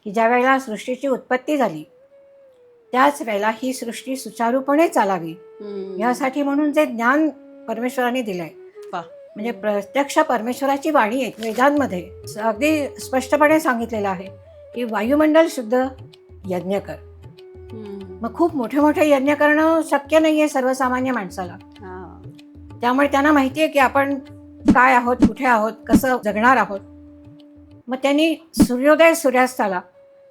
की ज्या वेळेला सृष्टीची उत्पत्ती झाली त्याच वेळेला ही सृष्टी सुचारूपणे चालावी यासाठी म्हणून जे ज्ञान परमेश्वराने दिलंय, वा. म्हणजे प्रत्यक्ष परमेश्वराची वाणी आहे. वेदांमध्ये अगदी स्पष्टपणे सांगितलेलं आहे की वायुमंडल शुद्ध यज्ञ कर. मग खूप मोठे मोठे यज्ञ करणं शक्य नाहीये सर्वसामान्य माणसाला. त्यामुळे त्यांना माहिती आहे की आपण काय आहोत, कुठे आहोत, कसं जगणार आहोत. मग त्यांनी सूर्योदय सूर्यास्ताला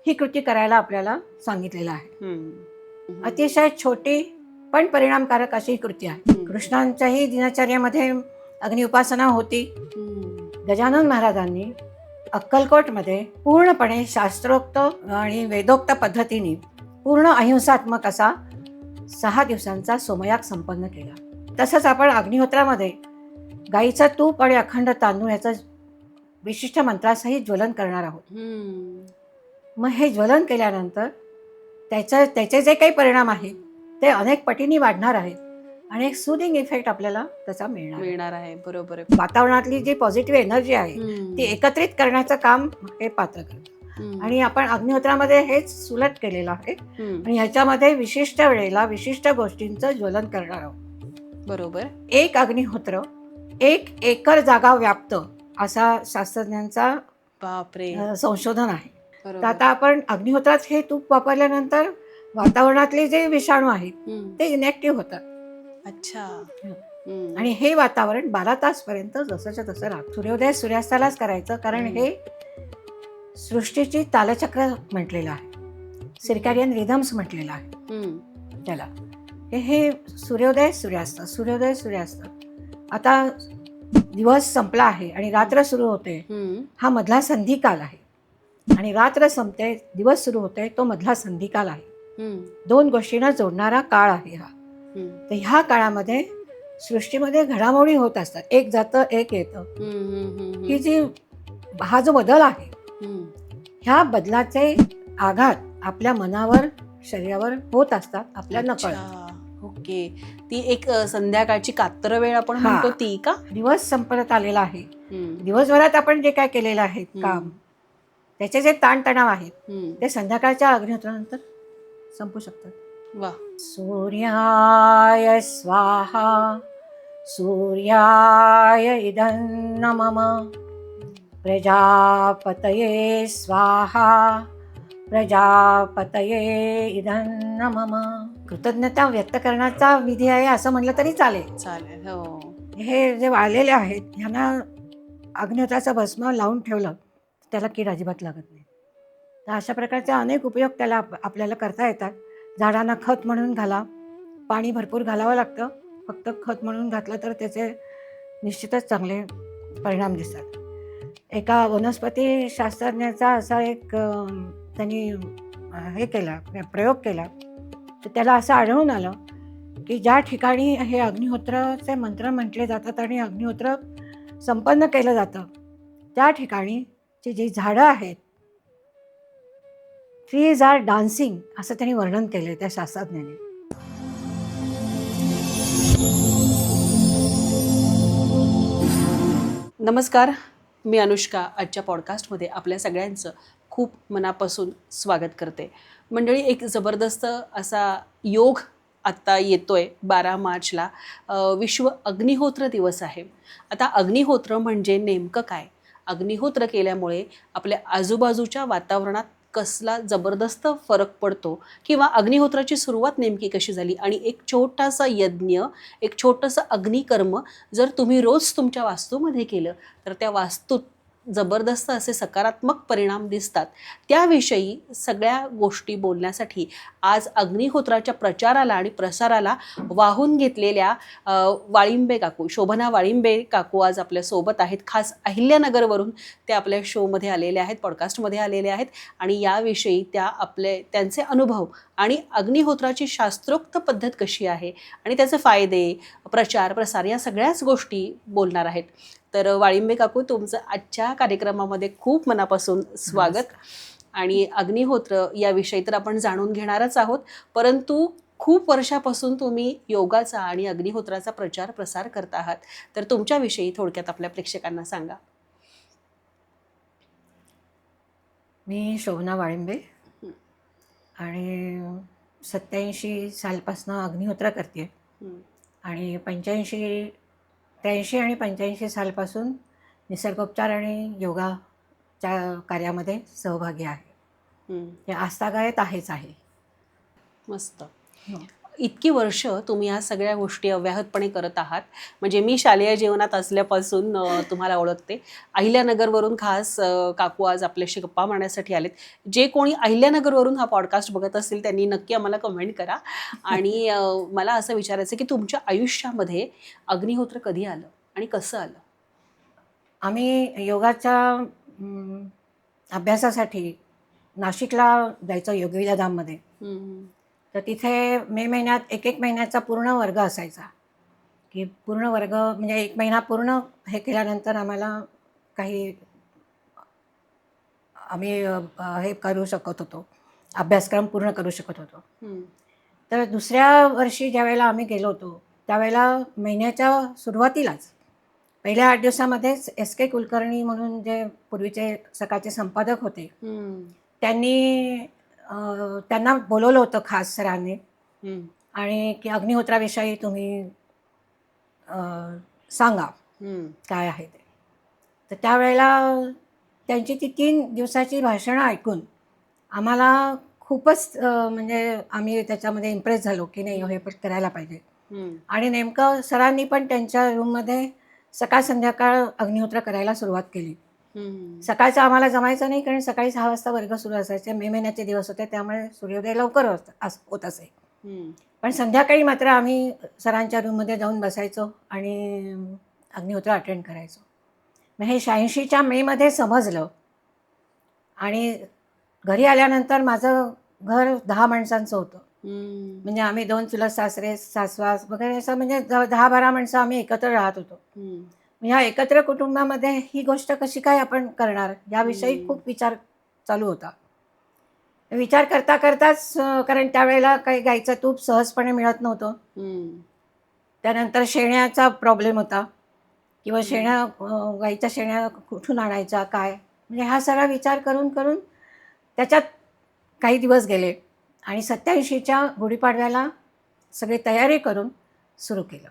ही कृती करायला आपल्याला सांगितलेलं आहे. अतिशय छोटी पण परिणामकारक अशी ही कृती आहे. कृष्णांच्याही दिनचर्येमध्ये अग्नि उपासना होती. गजानन महाराजांनी अक्कलकोटमध्ये पूर्णपणे शास्त्रोक्त आणि वेदोक्त पद्धतीने पूर्ण अहिंसात्मक असा 6 दिवसांचा सोमयाग संपन्न केला. तसंच आपण अग्निहोत्रामध्ये गाईचं तूप आणि अखंड तांदूळ याचं विशिष्ट मंत्रासहित ज्वलन करणार आहोत. मग हे ज्वलन केल्यानंतर त्याचे जे काही परिणाम आहेत ते अनेक पटीने वाढणार आहेत आणि एक सुदिंग इफेक्ट आपल्याला त्याचा मिळणार आहे. बरोबर आहे. वातावरणातली जी पॉझिटिव्ह एनर्जी आहे ती एकत्रित करण्याचं काम हे पात्र करतं. आणि आपण अग्निहोत्रामध्ये हेच सुलट केलेलं आहे आणि ह्याच्यामध्ये विशिष्ट वेळेला विशिष्ट गोष्टींचं ज्वलन करणार आहोत. बरोबर. एक अग्निहोत्र 1 एकर जागा व्याप्त असा शास्त्रज्ञांचा बापरे संशोधन आहे. तर आता आपण अग्निहोत्रात हे तूप वापरल्यानंतर वातावरणातले जे विषाणू आहेत ते इनॅक्टिव्ह होतात. अच्छा. आणि हे वातावरण 12 तासपर्यंत जसंच्या तसं राहतं. सूर्योदय सूर्यास्तालाच करायचं, कारण हे सृष्टीची तालचक्र म्हटलेलं आहे. सिरकॅडियन रिदम्स म्हटलेलं आहे त्याला. हे सूर्योदय सूर्यास्त, सूर्योदय सूर्यास्त. आता दिवस संपला आहे आणि रात्र सुरू होते, हा मधला संधिकाल आहे. आणि रात्र संपते, दिवस सुरू होते, तो मधला संधिकाल आहे. 2 गोष्टींना जोडणारा काळ आहे हा. तर ह्या काळामध्ये सृष्टीमध्ये घडामोडी होत असतात. एक जातं एक येतं. ही हा जो बदल आहे ह्या बदलाचे आघात आपल्या मनावर शरीरावर होत असतात आपल्या नकळत. ओके. ती एक संध्याकाळची कात्र वेळ आपण म्हणतो ती का? दिवस संपत आलेला आहे. दिवसभरात आपण जे काय केलेलं आहे काम, त्याचे जे ताणतणाव आहेत ते संध्याकाळच्या अग्निहोत्रानंतर संपू शकतात. वा. सूर्याय स्वाहा सूर्याय इदं नमः प्रजापतये स्वाहा प्रजापतये इदं नमः. कृतज्ञता व्यक्त करण्याचा विधी आहे असं म्हटलं तरी चालेल. हो. हे जे वाळलेले आहेत ह्यांना अग्निहोत्राचं भस्म लावून ठेवलं त्याला कीड अजिबात लागत नाही. तर अशा प्रकारचे अनेक उपयोग त्याला आपल्याला करता येतात. झाडांना खत म्हणून घाला, पाणी भरपूर घालावं लागतं. फक्त खत म्हणून घातलं तर त्याचे निश्चितच चांगले परिणाम दिसतात. एका वनस्पती शास्त्रज्ञाचा असा एक त्यांनी हे केला, प्रयोग केला. तर त्याला असं आढळून आलं की ज्या ठिकाणी हे अग्निहोत्राचे मंत्र म्हटले जातात आणि अग्निहोत्र संपन्न केलं जातं त्या ठिकाणी जी झाडं आहेत ट्रीज आर डान्सिंग असं त्यांनी वर्णन केलं त्या शास्त्रज्ञाने. नमस्कार, मी अनुष्का. आजच्या पॉडकास्टमध्ये आपल्या सगळ्यांचं खूप मनापासून स्वागत करते. मंडळी, एक जबरदस्त असा योग आत्ता येतोय 12 मार्चला. विश्व अग्निहोत्र दिवस आहे. आता अग्निहोत्र म्हणजे नेमकं काय? अग्निहोत्र केल्यामुळे आपल्या आजूबाजूच्या वातावरणात कसला जबरदस्त फरक पडतो किंवा अग्निहोत्राची सुरुवात नेमकी कशी झाली आणि एक छोटासा यज्ञ, एक छोटंसं अग्निकर्म जर तुम्ही रोज तुमच्या वास्तूमध्ये केलं तर त्या वास्तूत जबरदस्त असे सकारात्मक परिणाम दिसतात. त्याविषयी सगळ्या गोष्टी बोलण्यासाठी आज अग्निहोत्राच्या प्रचाराला आणि प्रसाराला वाहून घेतलेल्या वाळिंबे काकू, शोभना वाळिंबे काकू आज आपल्यासोबत आहेत. खास अहिल्यानगरवरून ते आपल्या शोमध्ये आलेले आहेत, पॉडकास्टमध्ये आलेले आहेत आणि याविषयी त्यांचे अनुभव आणि अग्निहोत्राची शास्त्रोक्त पद्धत कशी आहे आणि त्याचे फायदे, प्रचार, प्रसार या सगळ्याच गोष्टी बोलणार आहेत. तर वाळिंबे काकू, तुमचं आजच्या कार्यक्रमामध्ये खूप मनापासून स्वागत. आणि अग्निहोत्र याविषयी तर आपण जाणून घेणारच आहोत, परंतु खूप वर्षापासून तुम्ही योगाचा आणि अग्निहोत्राचा प्रचार प्रसार करत आहात. तर तुमच्याविषयी थोडक्यात आपल्या प्रेक्षकांना सांगा. मी शोभना वाळिंबे हं. आणि 87 सालपासनं अग्निहोत्र करते हं. आणि 83 आणि 85 सालपासून निसर्गोपचार आणि योगाच्या कार्यामध्ये सहभागी आहे. हं. ते आस्थागायत आहेच आहे. मस्त. हो. इतकी वर्ष तुम्ही ह्या सगळ्या गोष्टी अव्याहतपणे करत आहात. म्हणजे मी शालेय जीवनात असल्यापासून तुम्हाला ओळखते. अहिल्यानगरवरून खास काकू आज आपल्याशी गप्पा मारण्यासाठी आलेत. जे कोणी अहिल्यानगरवरून हा पॉडकास्ट बघत असतील त्यांनी नक्की आम्हाला कमेंट करा. आणि मला असं विचारायचं की तुमच्या आयुष्यामध्ये अग्निहोत्र कधी आलं आणि कसं आलं? आम्ही योगाच्या अभ्यासासाठी नाशिकला जायचो योगविद्याधाममध्ये. हं. तर तिथे मे महिन्यात एक महिन्याचा पूर्ण वर्ग असायचा, की पूर्ण वर्ग म्हणजे 1 महिना पूर्ण हे केल्यानंतर आम्हाला काही आम्ही हे करू शकत होतो, अभ्यासक्रम पूर्ण करू शकत होतो. हं. तर दुसऱ्या वर्षी ज्यावेळेला आम्ही गेलो होतो, त्यावेळेला महिन्याच्या सुरुवातीलाच पहिल्या 8 दिवसामध्येच एस के कुलकर्णी म्हणून जे पूर्वीचे सकाळचे संपादक होते, हं. त्यांनी त्यांना बोलवलं होतं खास सरांनी हं. आणि की अग्निहोत्राविषयी तुम्ही अ, सांगा हं. काय आहे ते. तर त्यावेळेला त्यांची ती 3 दिवसाची भाषणं ऐकून आम्हाला खूपच म्हणजे आम्ही त्याच्यामध्ये इम्प्रेस झालो, की नाही हे पण करायला पाहिजे. हं. आणि नेमकं सरांनी पण त्यांच्या रूममध्ये सकाळ संध्याकाळ अग्निहोत्र करायला सुरुवात केली. हं. सकाळचं आम्हाला जमायचं नाही कारण सकाळी 6 वाजता वर्ग सुरू असायचे. मे महिन्याचे दिवस होते त्यामुळे सूर्योदय लवकर होत असे. हं. पण संध्याकाळी मात्र आम्ही सरांच्या रूममध्ये जाऊन बसायचो आणि अग्निहोत्र अटेंड करायचो. मग हे 86च्या मेमध्ये समजलं आणि घरी आल्यानंतर माझं घर 10 माणसांचं होतं. हं. म्हणजे आम्ही 2 चुलत सासरे, सासवा वगैरे असं म्हणजे 10-12 माणसं आम्ही एकत्र राहत होतो. हं. ह्या एकत्र कुटुंबामध्ये ही गोष्ट कशी काय आपण करणार याविषयी हं. खूप विचार चालू होता. विचार करता करताच कारण त्यावेळेला काही गाईचं तूप सहजपणे मिळत नव्हतं. हं. त्यानंतर शेण्याचा प्रॉब्लेम होता किंवा हं. गाईच्या शेण्या कुठून आणायच्या काय? म्हणजे हा सगळा विचार करून करून त्याच्यात काही दिवस गेले आणि 87च्या गुढीपाडव्याला सगळी तयारी करून सुरू केलं.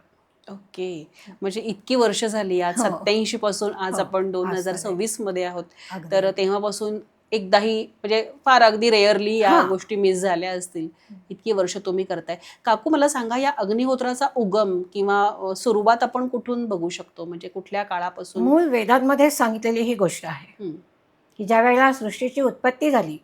ओके. म्हणजे इतकी वर्ष झाली आज हो, 87 पासून आज हो. आपण आज चालेल. 2026 मध्ये आहोत. अगदी, तर अगदी. तेव्हापासून एकदाही म्हणजे फार अगदी रेअरली या हां. गोष्टी मिस झाल्या असतील. इतकी वर्ष तुम्ही करताय. काकू मला सांगा या अग्निहोत्राचा उगम किंवा सुरुवात आपण कुठून बघू शकतो? म्हणजे कुठल्या काळापासून? मूळ वेदांमध्येच सांगितलेली ही गोष्ट आहे, हं. की ज्यावेळेला सृष्टीची उत्पत्ती झाली,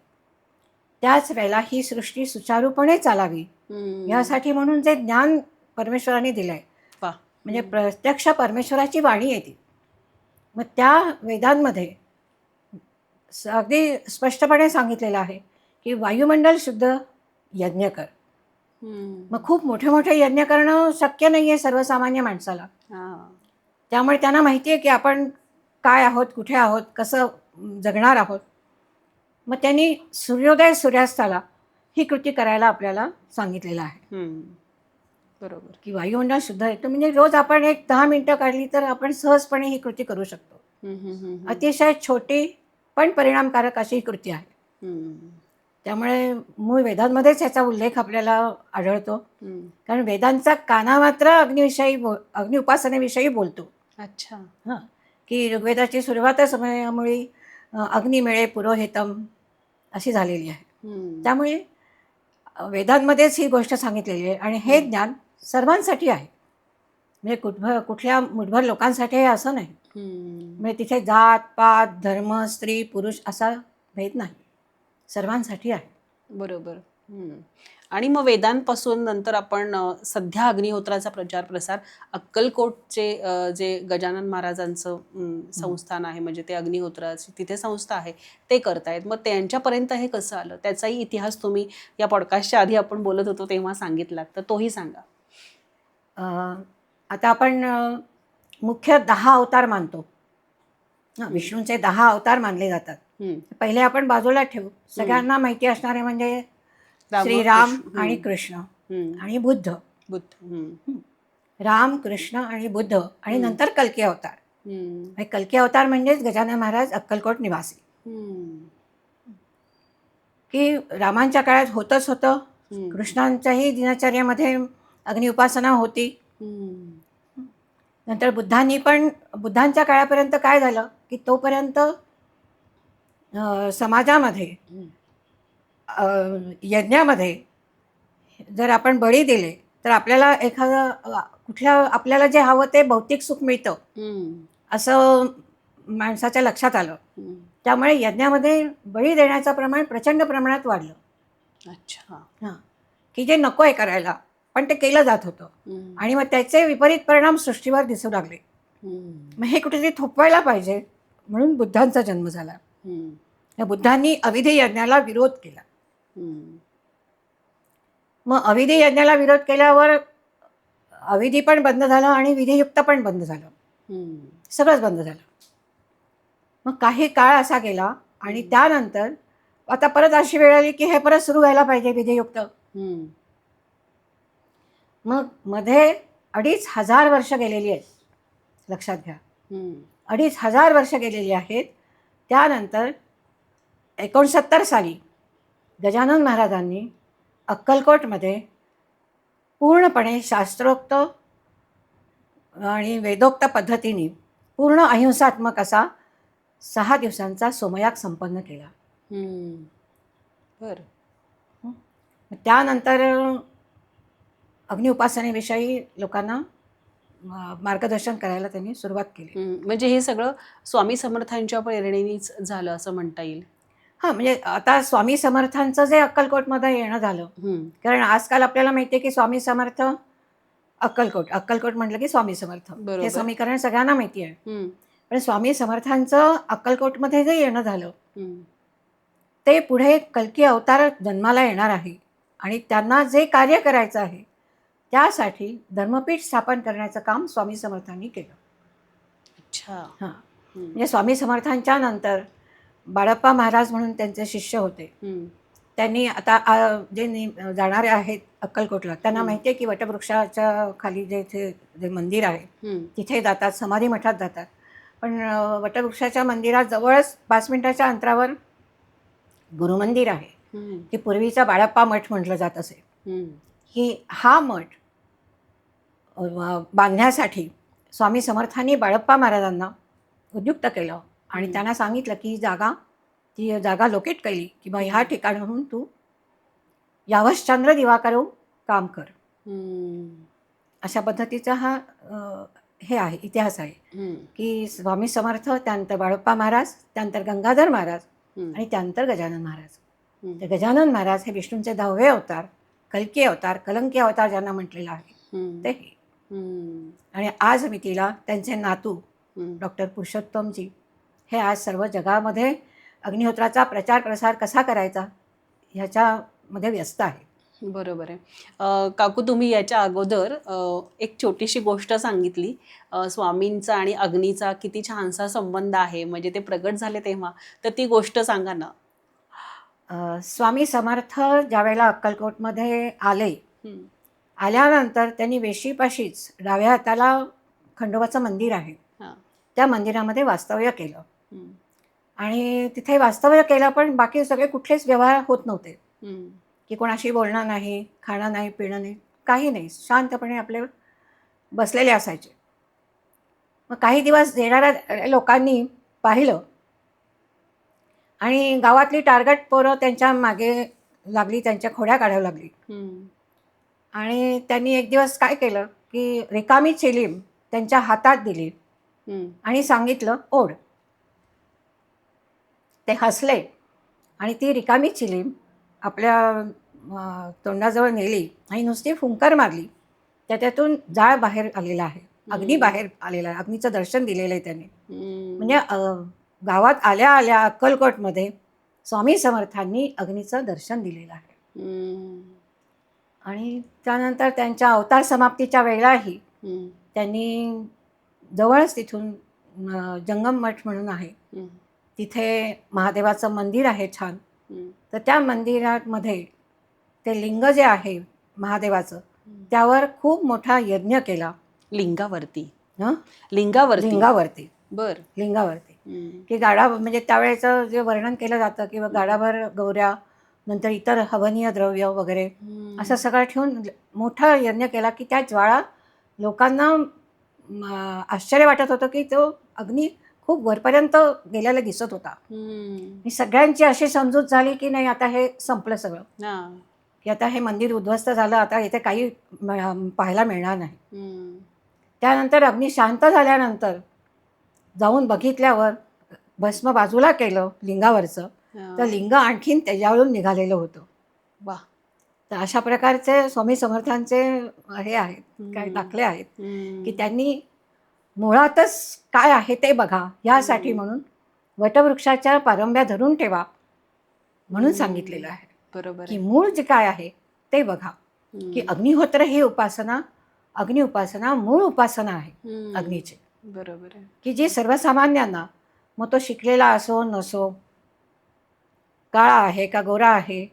त्याच वेळेला ही सृष्टी सुचारूपणे चालावी, हं. यासाठी म्हणून जे ज्ञान परमेश्वराने दिलंय, वाह! म्हणजे हं. प्रत्यक्ष परमेश्वराची वाणी येते. मग त्या वेदांमध्ये अगदी स्पष्टपणे सांगितलेलं आहे, की वायुमंडल शुद्ध यज्ञ कर. हं. मग खूप मोठे-मोठे यज्ञ करणं शक्य नाहीये सर्वसामान्य माणसाला. हां. त्यामुळे त्यांना माहिती आहे, की आपण काय आहोत, कुठे आहोत, कसं जगणार आहोत. मग त्यांनी सूर्योदय सूर्यास्ताला ही कृती करायला आपल्याला सांगितलेलं आहे, हं. बरोबर. की वायुमंडळ शुद्ध आहे. म्हणजे रोज आपण एक 10 मिनिटं काढली तर आपण सहजपणे ही कृती करू शकतो. हं. हं. हं. हं. अतिशय छोटी पण परिणामकारक अशी ही कृती आहे. हं. त्यामुळे मूळ वेदांमध्येच याचा उल्लेख आपल्याला आढळतो. हं. कारण वेदांचा काना मात्र अग्नि उपासनेविषयी बोलतो. अच्छा. हां, की ऋग्वेदाची सुरुवातच मुळी अग्नी मिळे पुरोहितम अशी झालेली आहे. हं. त्यामुळे वेदांमध्येच ही गोष्ट सांगितलेली आहे आणि हे हं. ज्ञान सर्वांसाठी आहे. म्हणजे कुठल्या मुठभर लोकांसाठी आहे असं नाही. हं. म्हणजे तिथे जात, पात, धर्म, स्त्री, पुरुष असा भेद नाही. सर्वांसाठी आहे. बरोबर. हं. आणि मग वेदांपासून नंतर आपण सध्या अग्निहोत्राचा प्रचार प्रसार अक्कलकोटचे जे गजानन महाराजांचं हं. संस्थान आहे म्हणजे ते अग्निहोत्राची तिथे संस्था आहे ते करतायत. मग त्यांच्यापर्यंत हे कसं आलं? त्याचाही इतिहास तुम्ही या पॉडकास्टच्या आधी आपण बोलत होतो तेव्हा सांगितलात, तर तोही सांगा. अ, आता आपण मुख्य 10 अवतार मानतो. हं. विष्णूंचे 10 अवतार मानले जातात. हं. पहिले आपण बाजूला ठेवू. हं. सगळ्यांना माहिती असणारे म्हणजे राम श्रीराम कृष्ण. आणि हं. कृष्ण हं. आणि बुद्ध. बुद्ध. हं. हं. राम, कृष्ण आणि बुद्ध आणि हं. नंतर कल्की अवतार. हं. हे कल्की अवतार म्हणजेच गजानन महाराज अक्कलकोट निवासी. हं. की रामांच्या काळात होतंच होतं, कृष्णांच्याही दिनचर्येमध्ये अग्नि उपासना होती. नंतर बुद्धांच्या काळापर्यंत काय झालं की तोपर्यंत समाजामध्ये यज्ञामध्ये जर आपण बळी दिले तर आपल्याला आपल्याला जे हवं ते भौतिक सुख मिळतं असं माणसाच्या लक्षात आलं. त्यामुळे यज्ञामध्ये बळी देण्याचं प्रमाण प्रचंड प्रमाणात वाढलं. अच्छा. हां, की जे नको आहे करायला पण ते केलं जात होतं आणि मग त्याचे विपरीत परिणाम सृष्टीवर दिसू लागले. मग हे कुठेतरी थोपवायला पाहिजे म्हणून बुद्धांचा जन्म झाला. या बुद्धांनी अविधी यज्ञाला विरोध केला. मग अविधी यज्ञाला विरोध केल्यावर अविधी पण बंद झालं आणि विधियुक्त पण बंद झालं. सगळंच बंद झालं. मग काही काळ असा गेला आणि त्यानंतर आता परत अशी वेळ आली की हे परत सुरू व्हायला पाहिजे विधियुक्त. मग मध्ये 2500 वर्ष गेलेली आहेत, लक्षात घ्या. 2500 वर्ष गेलेली आहेत. त्यानंतर 69 साली गजानन महाराजांनी अक्कलकोटमध्ये पूर्णपणे शास्त्रोक्त आणि वेदोक्त पद्धतीने पूर्ण अहिंसात्मक असा 6 दिवसांचा सोमयाग संपन्न केला. बरं. त्यानंतर अग्निउपासनेविषयी लोकांना मार्गदर्शन करायला त्यांनी सुरुवात केली. म्हणजे हे सगळं स्वामी समर्थांच्या प्रेरणेनेच झालं असं म्हणता येईल. हां, म्हणजे आता स्वामी समर्थांचं जे अक्कलकोटमध्ये येणं झालं, कारण आजकाल आपल्याला माहिती आहे की स्वामी समर्थ अक्कलकोट म्हटलं की स्वामी समर्थ, हे समीकरण सगळ्यांना माहिती आहे. पण स्वामी समर्थांचं अक्कलकोटमध्ये जे येणं झालं ते पुढे कल्की अवतार जन्माला येणार आहे आणि त्यांना जे कार्य करायचं आहे त्यासाठी धर्मपीठ स्थापन करण्याचं काम स्वामी समर्थांनी केलं. अच्छा. हां, म्हणजे स्वामी समर्थांच्या नंतर बाळप्पा महाराज म्हणून त्यांचे शिष्य होते. त्यांनी आता जे जाणारे आहेत अक्कलकोटला त्यांना माहिती आहे की वटवृक्षाच्या खाली जे मंदिर आहे तिथे जातात, समाधी मठात जातात. पण वटवृक्षाच्या मंदिरात जवळच 5 मिनिटाच्या अंतरावर गुरुमंदिर आहे, की पूर्वीचा बाळप्पा मठ म्हटलं जात असे. हा मठ बांधण्यासाठी स्वामी समर्थांनी बाळप्पा महाराजांना उद्युक्त केलं आणि त्यांना सांगितलं की ती जागा लोकेट केली की मग ह्या ठिकाणाहून तू यावश्चंद्र दिवाकरो काम कर. अशा पद्धतीचा हा हे आहे इतिहास आहे की स्वामी समर्थ, त्यानंतर बाळप्पा महाराज, त्यानंतर गंगाधर महाराज आणि त्यानंतर गजानन महाराज. तर गजानन महाराज हे विष्णूंचे 10वे अवतार, कल्की अवतार, कलंकी अवतार ज्यांना म्हटलेलं आहे ते हे. आणि आज मितीला त्यांचे नातू डॉक्टर पुरुषोत्तमजी हे आज सर्व जगामध्ये अग्निहोत्राचा प्रचार प्रसार कसा करायचा ह्याच्यामध्ये व्यस्त आहे. बरोबर आहे. काकू, तुम्ही याच्या अगोदर एक छोटीशी गोष्ट सांगितली, स्वामींचा आणि अग्नीचा किती छानसा संबंध आहे, म्हणजे ते प्रगट झाले तेव्हा, तर ती गोष्ट सांगा ना. स्वामी समर्थ ज्यावेळेला अक्कलकोटमध्ये आल्यानंतर त्यांनी वेशीपाशीच डाव्या हाताला खंडोबाचं मंदिर आहे, त्या मंदिरामध्ये वास्तव्य केलं. आणि तिथे वास्तव्य केलं पण बाकी सगळे कुठलेच व्यवहार होत नव्हते, की कोणाशी बोलणं नाही, खाणं नाही, पिणं नाही, काही नाही, शांतपणे आपले बसलेले असायचे. मग काही दिवस येणाऱ्या लोकांनी पाहिलं आणि गावातली टार्गेट पोरं त्यांच्या मागे लागली, त्यांच्या खोड्या काढायला लागली. आणि त्यांनी एक दिवस काय केलं की रिकामी चिलीम त्यांच्या हातात दिली आणि सांगितलं ओढ. ते हसले आणि ती रिकामी चिलीम आपल्या तोंडाजवळ नेली आणि नुसती फुंकर मारली. त्यातून जाळ बाहेर आलेला आहे, अग्नी बाहेर आलेला आहे, अग्नीचं दर्शन दिलेलं आहे त्यांनी. म्हणजे गावात आल्या आल्या अक्कलकोटमध्ये स्वामी समर्थांनी अग्नीचं दर्शन दिलेलं आहे. आणि त्यानंतर त्यांच्या अवतार समाप्तीच्या वेळेलाही त्यांनी जवळच तिथून जंगम मठ म्हणून आहे, तिथे महादेवाचं मंदिर आहे छान. तर त्या मंदिरामध्ये ते लिंग जे आहे महादेवाचं त्यावर खूप मोठा यज्ञ केला. लिंगावरती? लिंगावरती. बर. लिंगावरती की गाडा म्हणजे त्यावेळेचं जे वर्णन केलं जातं किंवा गाडाभर गौऱ्या नंतर इतर हवनीय द्रव्य वगैरे असं सगळं ठेवून मोठा यज्ञ केला की त्या ज्वाळा लोकांना आश्चर्य वाटत होतं की तो अग्नी खूप वरपर्यंत गेलेला दिसत होता. आणि सगळ्यांची अशी समजूत झाली की नाही आता हे संपलं सगळं, की आता हे मंदिर उद्ध्वस्त झालं, आता इथे काही पाहायला मिळणार नाही. त्यानंतर अग्नी शांत झाल्यानंतर जाऊन बघितल्यावर भस्म बाजूला केलं लिंगावरचं, तर लिंग आणखीन त्याच्यावरून निघालेलं होतं. वा. तर अशा प्रकारचे स्वामी समर्थांचे हे आहेत, काय दाखले आहेत की त्यांनी मुळातच काय आहे ते बघा यासाठी म्हणून वटवृक्षाच्या पारंब्या धरून ठेवा म्हणून सांगितलेलं आहे. बरोबर की मूळ जे काय आहे ते बघा, की अग्निहोत्र ही उपासना, अग्नि उपासना मूळ उपासना आहे अग्नीची. बरोबर आहे. की जी सर्वसामान्यांना, मग तो शिकलेला असो नसो, काळा आहे का गोरा आहे,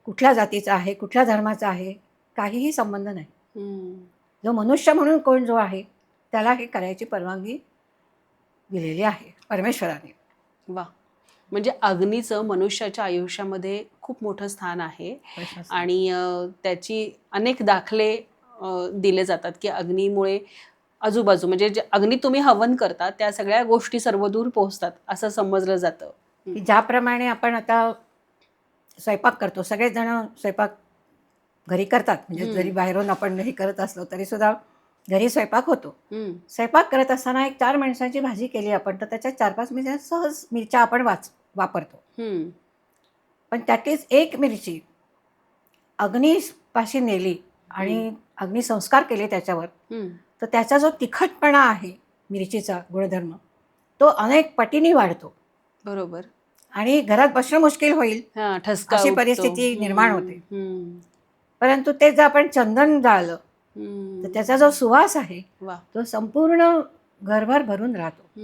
कुठल्या जातीचा आहे, कुठल्या धर्माचा आहे, काहीही संबंध नाही. जो मनुष्य म्हणून कोण जो आहे त्याला हे करायची परवानगी दिलेली आहे परमेश्वराने. वा. म्हणजे अग्नीचं मनुष्याच्या आयुष्यामध्ये खूप मोठं स्थान आहे आणि त्याची अनेक दाखले दिले जातात की अग्नीमुळे आजूबाजू म्हणजे जे अग्नी तुम्ही हवन करता त्या सगळ्या गोष्टी सर्वदूर पोहोचतात असं समजलं जातं. की ज्याप्रमाणे आपण आता स्वयंपाक करतो, सगळेच जण स्वयंपाक घरी करतात, म्हणजे जरी बाहेरून आपण हे करत असलो तरी सुद्धा घरी स्वयंपाक होतो. स्वयंपाक करत असताना एक 4 माणसांची भाजी केली आपण तर त्याच्यात 4-5 मिरच्या सहज मिरच्या आपण वापरतो. पण त्यातलीच एक मिरची अग्नीपाशी नेली आणि अग्निसंस्कार केले त्याच्यावर, तर त्याचा जो तिखटपणा आहे मिरचीचा गुणधर्म तो अनेक पटीने वाढतो. बरोबर. आणि घरात बसणं मुश्किल होईल अशी परिस्थिती निर्माण होते. परंतु ते जर आपण चंदन जाळलं तर त्याचा जो सुवास आहे तो संपूर्ण घरभर भरून राहतो.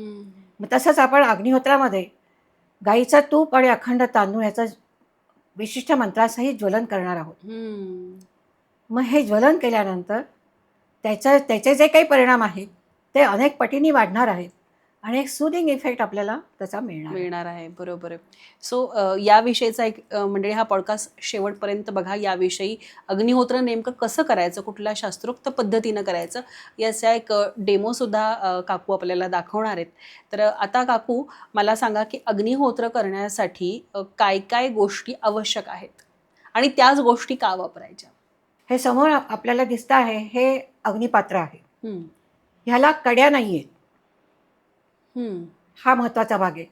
मग तसंच आपण अग्निहोत्रामध्ये गाईचं तूप आणि अखंड तांदूळ याचं विशिष्ट मंत्रासहित ज्वलन करणार आहोत. मग हे ज्वलन केल्यानंतर त्याचे जे काही परिणाम आहेत ते अनेक पटीने वाढणार आहेत आणि एक सूदिंग इफेक्ट आपल्याला त्याचा मिळणार आहे. बरोबर आहे. सो याविषयीचा एक म्हणजे हा पॉडकास्ट शेवटपर्यंत बघा. याविषयी अग्निहोत्र नेमकं कसं करायचं, कुठल्या शास्त्रोक्त पद्धतीनं करायचं याचा एक डेमोसुद्धा काकू आपल्याला दाखवणार आहेत. तर आता काकू मला सांगा की अग्निहोत्र करण्यासाठी काय काय गोष्टी आवश्यक आहेत आणि त्याच गोष्टी का वापरायच्या? हे समोर आपल्याला दिसतं आहे हे अग्निपात्र आहे. ह्याला कड्या नाही आहेत. हा महत्त्वाचा भाग आहे.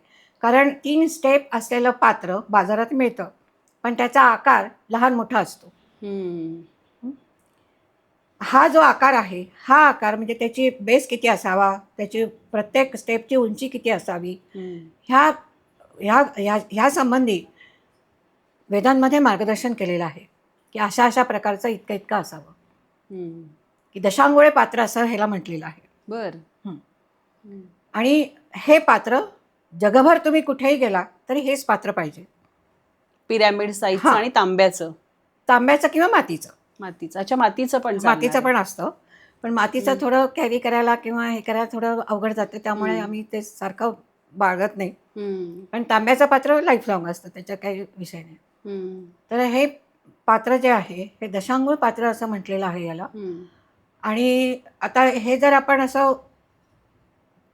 कारण 3 स्टेप असलेलं पात्र बाजारात मिळतं पण त्याचा आकार लहान मोठा असतो. हा जो आकार आहे हा आकार म्हणजे त्याची बेस किती असावा, त्याची प्रत्येक स्टेपची उंची किती असावी, ह्या संबंधी वेदांमध्ये मार्गदर्शन केलेलं आहे की अशा अशा प्रकारचं इतकं इतकं असावं. की दशांगुळे पात्र असं ह्याला म्हटलेलं आहे. बरं. आणि हे पात्र जगभर तुम्ही कुठेही गेला तरी हेच पात्र पाहिजे. पिरॅमिड साईजचं आणि तांब्याचं किंवा मातीचं. अच्छा, मातीचं पण असतं, पण मातीचं थोडं कॅरी करायला किंवा हे करायला थोडं अवघड जातं, त्यामुळे आम्ही ते सारखं बाळगत नाही. पण तांब्याचं पात्र लाईफ लॉंग असतं, त्याचा काही विषय नाही. तर हे पात्र जे आहे हे दशांगुळ पात्र असं म्हटलेलं आहे याला. आणि आता हे जर आपण असं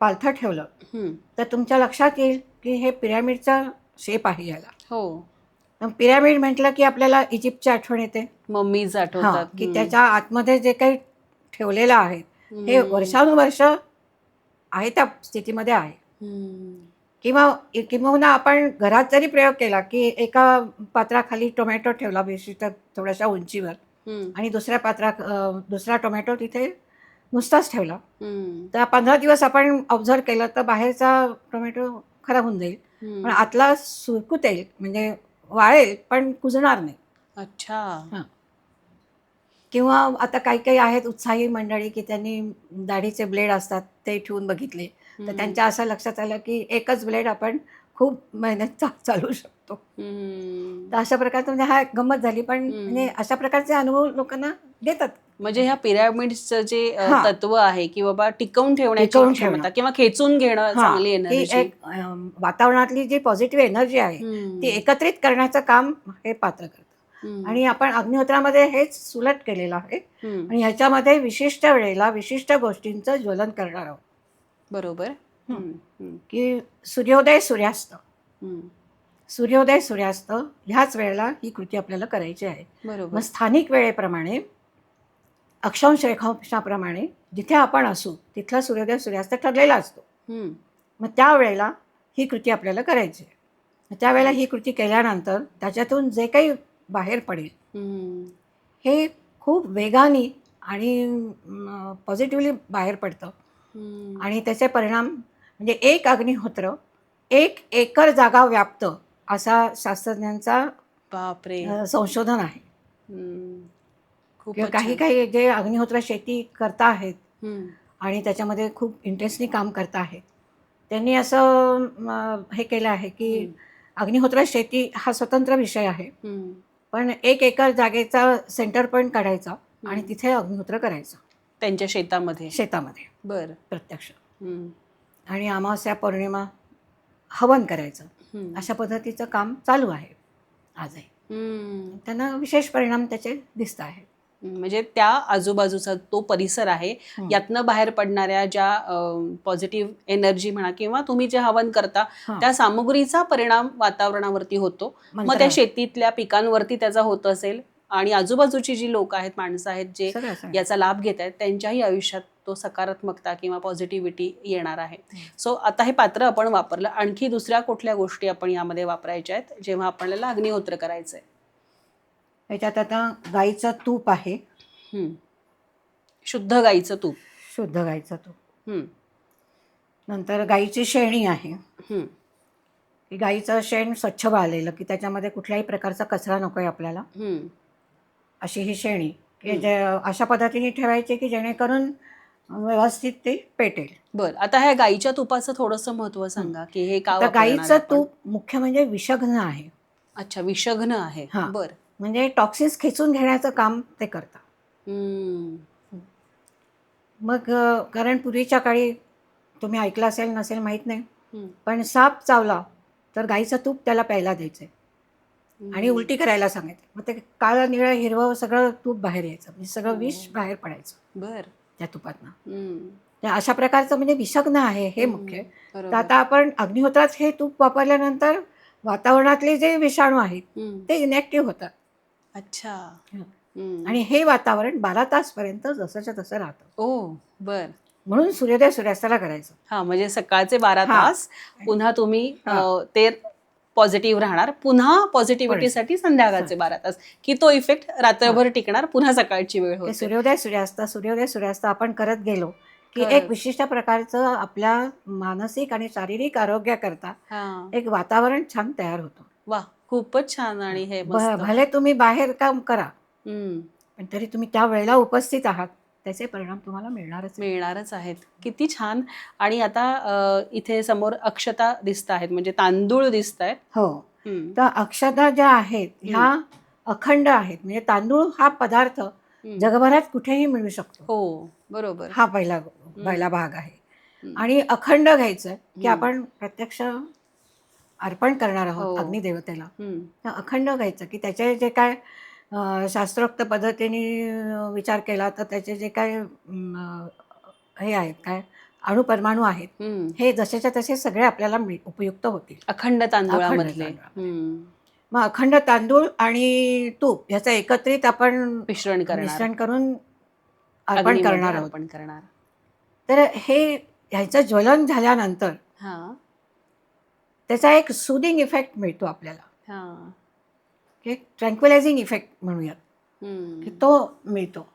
पालथं ठेवलं तर तुमच्या लक्षात येईल की हे पिरॅमिडचा शेप आहे याला. पिरॅमिड म्हटलं की आपल्याला इजिप्तची आठवण येते, मम्मीज आठवतात की त्याच्या आतमध्ये जे काही ठेवलेलं आहे हे वर्षानुवर्ष आहे त्या स्थितीमध्ये आहे. किंवा आपण घरात जरी प्रयोग केला की एका पात्राखाली टोमॅटो ठेवला विशिष्ट थोड्याशा उंचीवर आणि दुसरा टोमॅटो तिथे नुसताच ठेवला तर 15 दिवस आपण ऑब्झर्व केलं तर बाहेरचा टोमॅटो खराब होऊन जाईल पण आतला सुरकुतेल म्हणजे वाळेल पण कुजणार नाही. अच्छा. किंवा आता काही काही आहेत उत्साही मंडळी की त्यांनी दाढीचे ब्लेड असतात ते ठेवून बघितले तर त्यांच्या असं लक्षात आलं की एकच ब्लेड आपण खूप मेहनत चालवू शकतो. तर अशा प्रकारचं म्हणजे हा गंमत झाली, पण म्हणजे अशा प्रकारचे अनुभव लोकांना देतात. म्हणजे ह्या पिरॅमिड्सचं जे हा. तत्व आहे की बाबा टिकवून ठेवण्याची टिकवून क्षमता ठेवणं. किंवा खेचून घेणं हा, चांगली की एनर्जी. एक वातावरणातली जी पॉझिटिव्ह एनर्जी आहे ती एकत्रित करण्याचं काम हे पात्र करतं. आणि आपण अग्निहोत्रामध्ये हेच सुलट केलेलं आहे आणि ह्याच्यामध्ये विशिष्ट वेळेला विशिष्ट गोष्टींचं ज्वलन करणार आहोत. बरोबर. की सूर्योदय सूर्यास्त, सूर्योदय सूर्यास्त ह्याच वेळेला ही कृती आपल्याला करायची आहे. बरोबर. मग स्थानिक वेळेप्रमाणे अक्षांश रेखांशाप्रमाणे जिथे आपण असू तिथला सूर्योदय सूर्यास्त ठरलेला असतो. मग त्यावेळेला ही कृती आपल्याला करायची आहे. त्यावेळेला ही कृती केल्यानंतर त्याच्यातून जे काही बाहेर पडेल हे खूप वेगाने आणि पॉझिटिव्हली बाहेर पडतं. आणि त्याचे परिणाम म्हणजे एक अग्निहोत्र 1 एकर जागा व्याप्त असा शास्त्रज्ञांचा बापरे. संशोधन आहे. किंवा खूपच काही छान. काही जे अग्निहोत्र शेती करता आहेत आणि त्याच्यामध्ये खूप इंटरेस्टनी काम करता आहेत, त्यांनी असं हे केलं आहे की अग्निहोत्र शेती हा स्वतंत्र विषय आहे, पण 1 एकर जागेचा सेंटर पॉईंट काढायचा आणि तिथे अग्निहोत्र करायचं त्यांच्या शेतामध्ये. बरं, प्रत्यक्ष. आणि अमावस्या पौर्णिमा हवन करायचं, अशा पद्धतीचं काम चालू आहे आजही. त्यांना विशेष परिणाम त्याचे दिसत आहेत. म्हणजे त्या आजूबाजूचा तो परिसर आहे, यातनं बाहेर पडणाऱ्या ज्या पॉझिटिव्ह एनर्जी म्हणा किंवा तुम्ही जे हवन करता त्या सामुग्रीचा परिणाम वातावरणावरती होतो. मग त्या शेतीतल्या पिकांवरती त्याचा होत असेल आणि आजूबाजूची जी लोक आहेत, माणसं आहेत जे याचा लाभ घेत आहेत, त्यांच्याही आयुष्यात तो सकारात्मकता किंवा पॉझिटिव्हिटी येणार आहे. सो आता हे पात्र आपण वापरलं. आणखी दुसऱ्या कुठल्या गोष्टी आपण यामध्ये वापरायच्या आहेत जेव्हा आपल्याला अग्निहोत्र करायचंय? याच्यात आता गाईचं तूप आहे, शुद्ध गाईचं तूप. शुद्ध गाईचं तूप. नंतर गाईची शेणी आहे. की गाईचं शेण स्वच्छ वाळलेलं की त्याच्यामध्ये कुठल्याही प्रकारचा कचरा नको आहे आपल्याला, अशी ही शेणी की जे अशा पद्धतीने ठेवायची की जेणेकरून व्यवस्थित ते पेटेल. बरं, आता ह्या गाईच्या तुपाचं थोडंसं महत्त्व सांगा की हे का वापरणार आहे गाईचं आपण? तूप मुख्य म्हणजे विषघ्न आहे. अच्छा, विषघ्न आहे. हां, बरं. म्हणजे टॉक्सिन्स खेचून घेण्याचं काम ते करतं. मग कारण पूर्वीच्या काळी तुम्ही ऐकलं असेल नसेल माहीत नाही, पण साप चावला तर गाईचं तूप त्याला प्यायला द्यायचे आणि उलटी करायला सांगायचे. मग ते काळं निळं हिरवं सगळं तूप बाहेर यायचं, म्हणजे सगळं विष बाहेर पडायचं बरं त्या तुपातनं. तर अशा प्रकारचं म्हणजे विषग्न आहे हे मुख्य. तर आता आपण अग्निहोत्रात हे तूप वापरल्यानंतर वातावरणातले जे विषाणू आहेत ते इनॅक्टिव्ह होतात. अच्छा. आणि हे वातावरण 12 तासपर्यंत जसंच्या तसं राहतं. ओ, बर. म्हणून सूर्योदय सूर्यास्ताला करायचं. हा, म्हणजे सकाळचे 12 तास पुन्हा तुम्ही ते पॉझिटिव्ह राहणार, पुन्हा पॉझिटिव्हिटीसाठी संध्याकाळचे 12 तास, की तो इफेक्ट रात्रभर टिकणार, पुन्हा सकाळची वेळ होते. सूर्योदय सूर्यास्त आपण करत गेलो की एक विशिष्ट प्रकारचं आपल्या मानसिक आणि शारीरिक आरोग्याकरता एक वातावरण छान तयार होतं. वा, खूपच छान. आणि हे भले तुम्ही बाहेर काम करा पण तरी तुम्ही त्या वेळेला उपस्थित आहात, त्याचे परिणाम तुम्हाला मिळणारच आहेत. किती छान. आणि आता इथे समोर अक्षता दिसत आहेत, म्हणजे तांदूळ दिसत आहेत. हो, तर अक्षता ज्या आहेत ह्या अखंड आहेत, म्हणजे तांदूळ हा पदार्थ जगभरात कुठेही मिळू शकतो. हो, बरोबर. हा पहिला भाग आहे. आणि अखंड घ्यायचं की आपण प्रत्यक्ष अर्पण करणार आहोत अग्निदेवतेला. तर अखंड घ्यायचं की त्याचे जे काय शास्त्रोक्त पद्धतीने विचार केला तर त्याचे जे काय हे आहेत काय अणुपरमाणू आहेत हे जसेच्या तसे सगळे आपल्याला उपयुक्त होतील अखंड तांदूळामधले. मग अखंड तांदूळ आणि तूप ह्याचं एकत्रित आपण मिश्रण करून अर्पण करणार आहोत. तर हे ह्याचं ज्वलन झाल्यानंतर त्याचा एक सुदिंग इफेक्ट मिळतो आपल्याला, एक ट्रँक्विलायझिंग इफेक्ट म्हणूयात की तो मिळतो.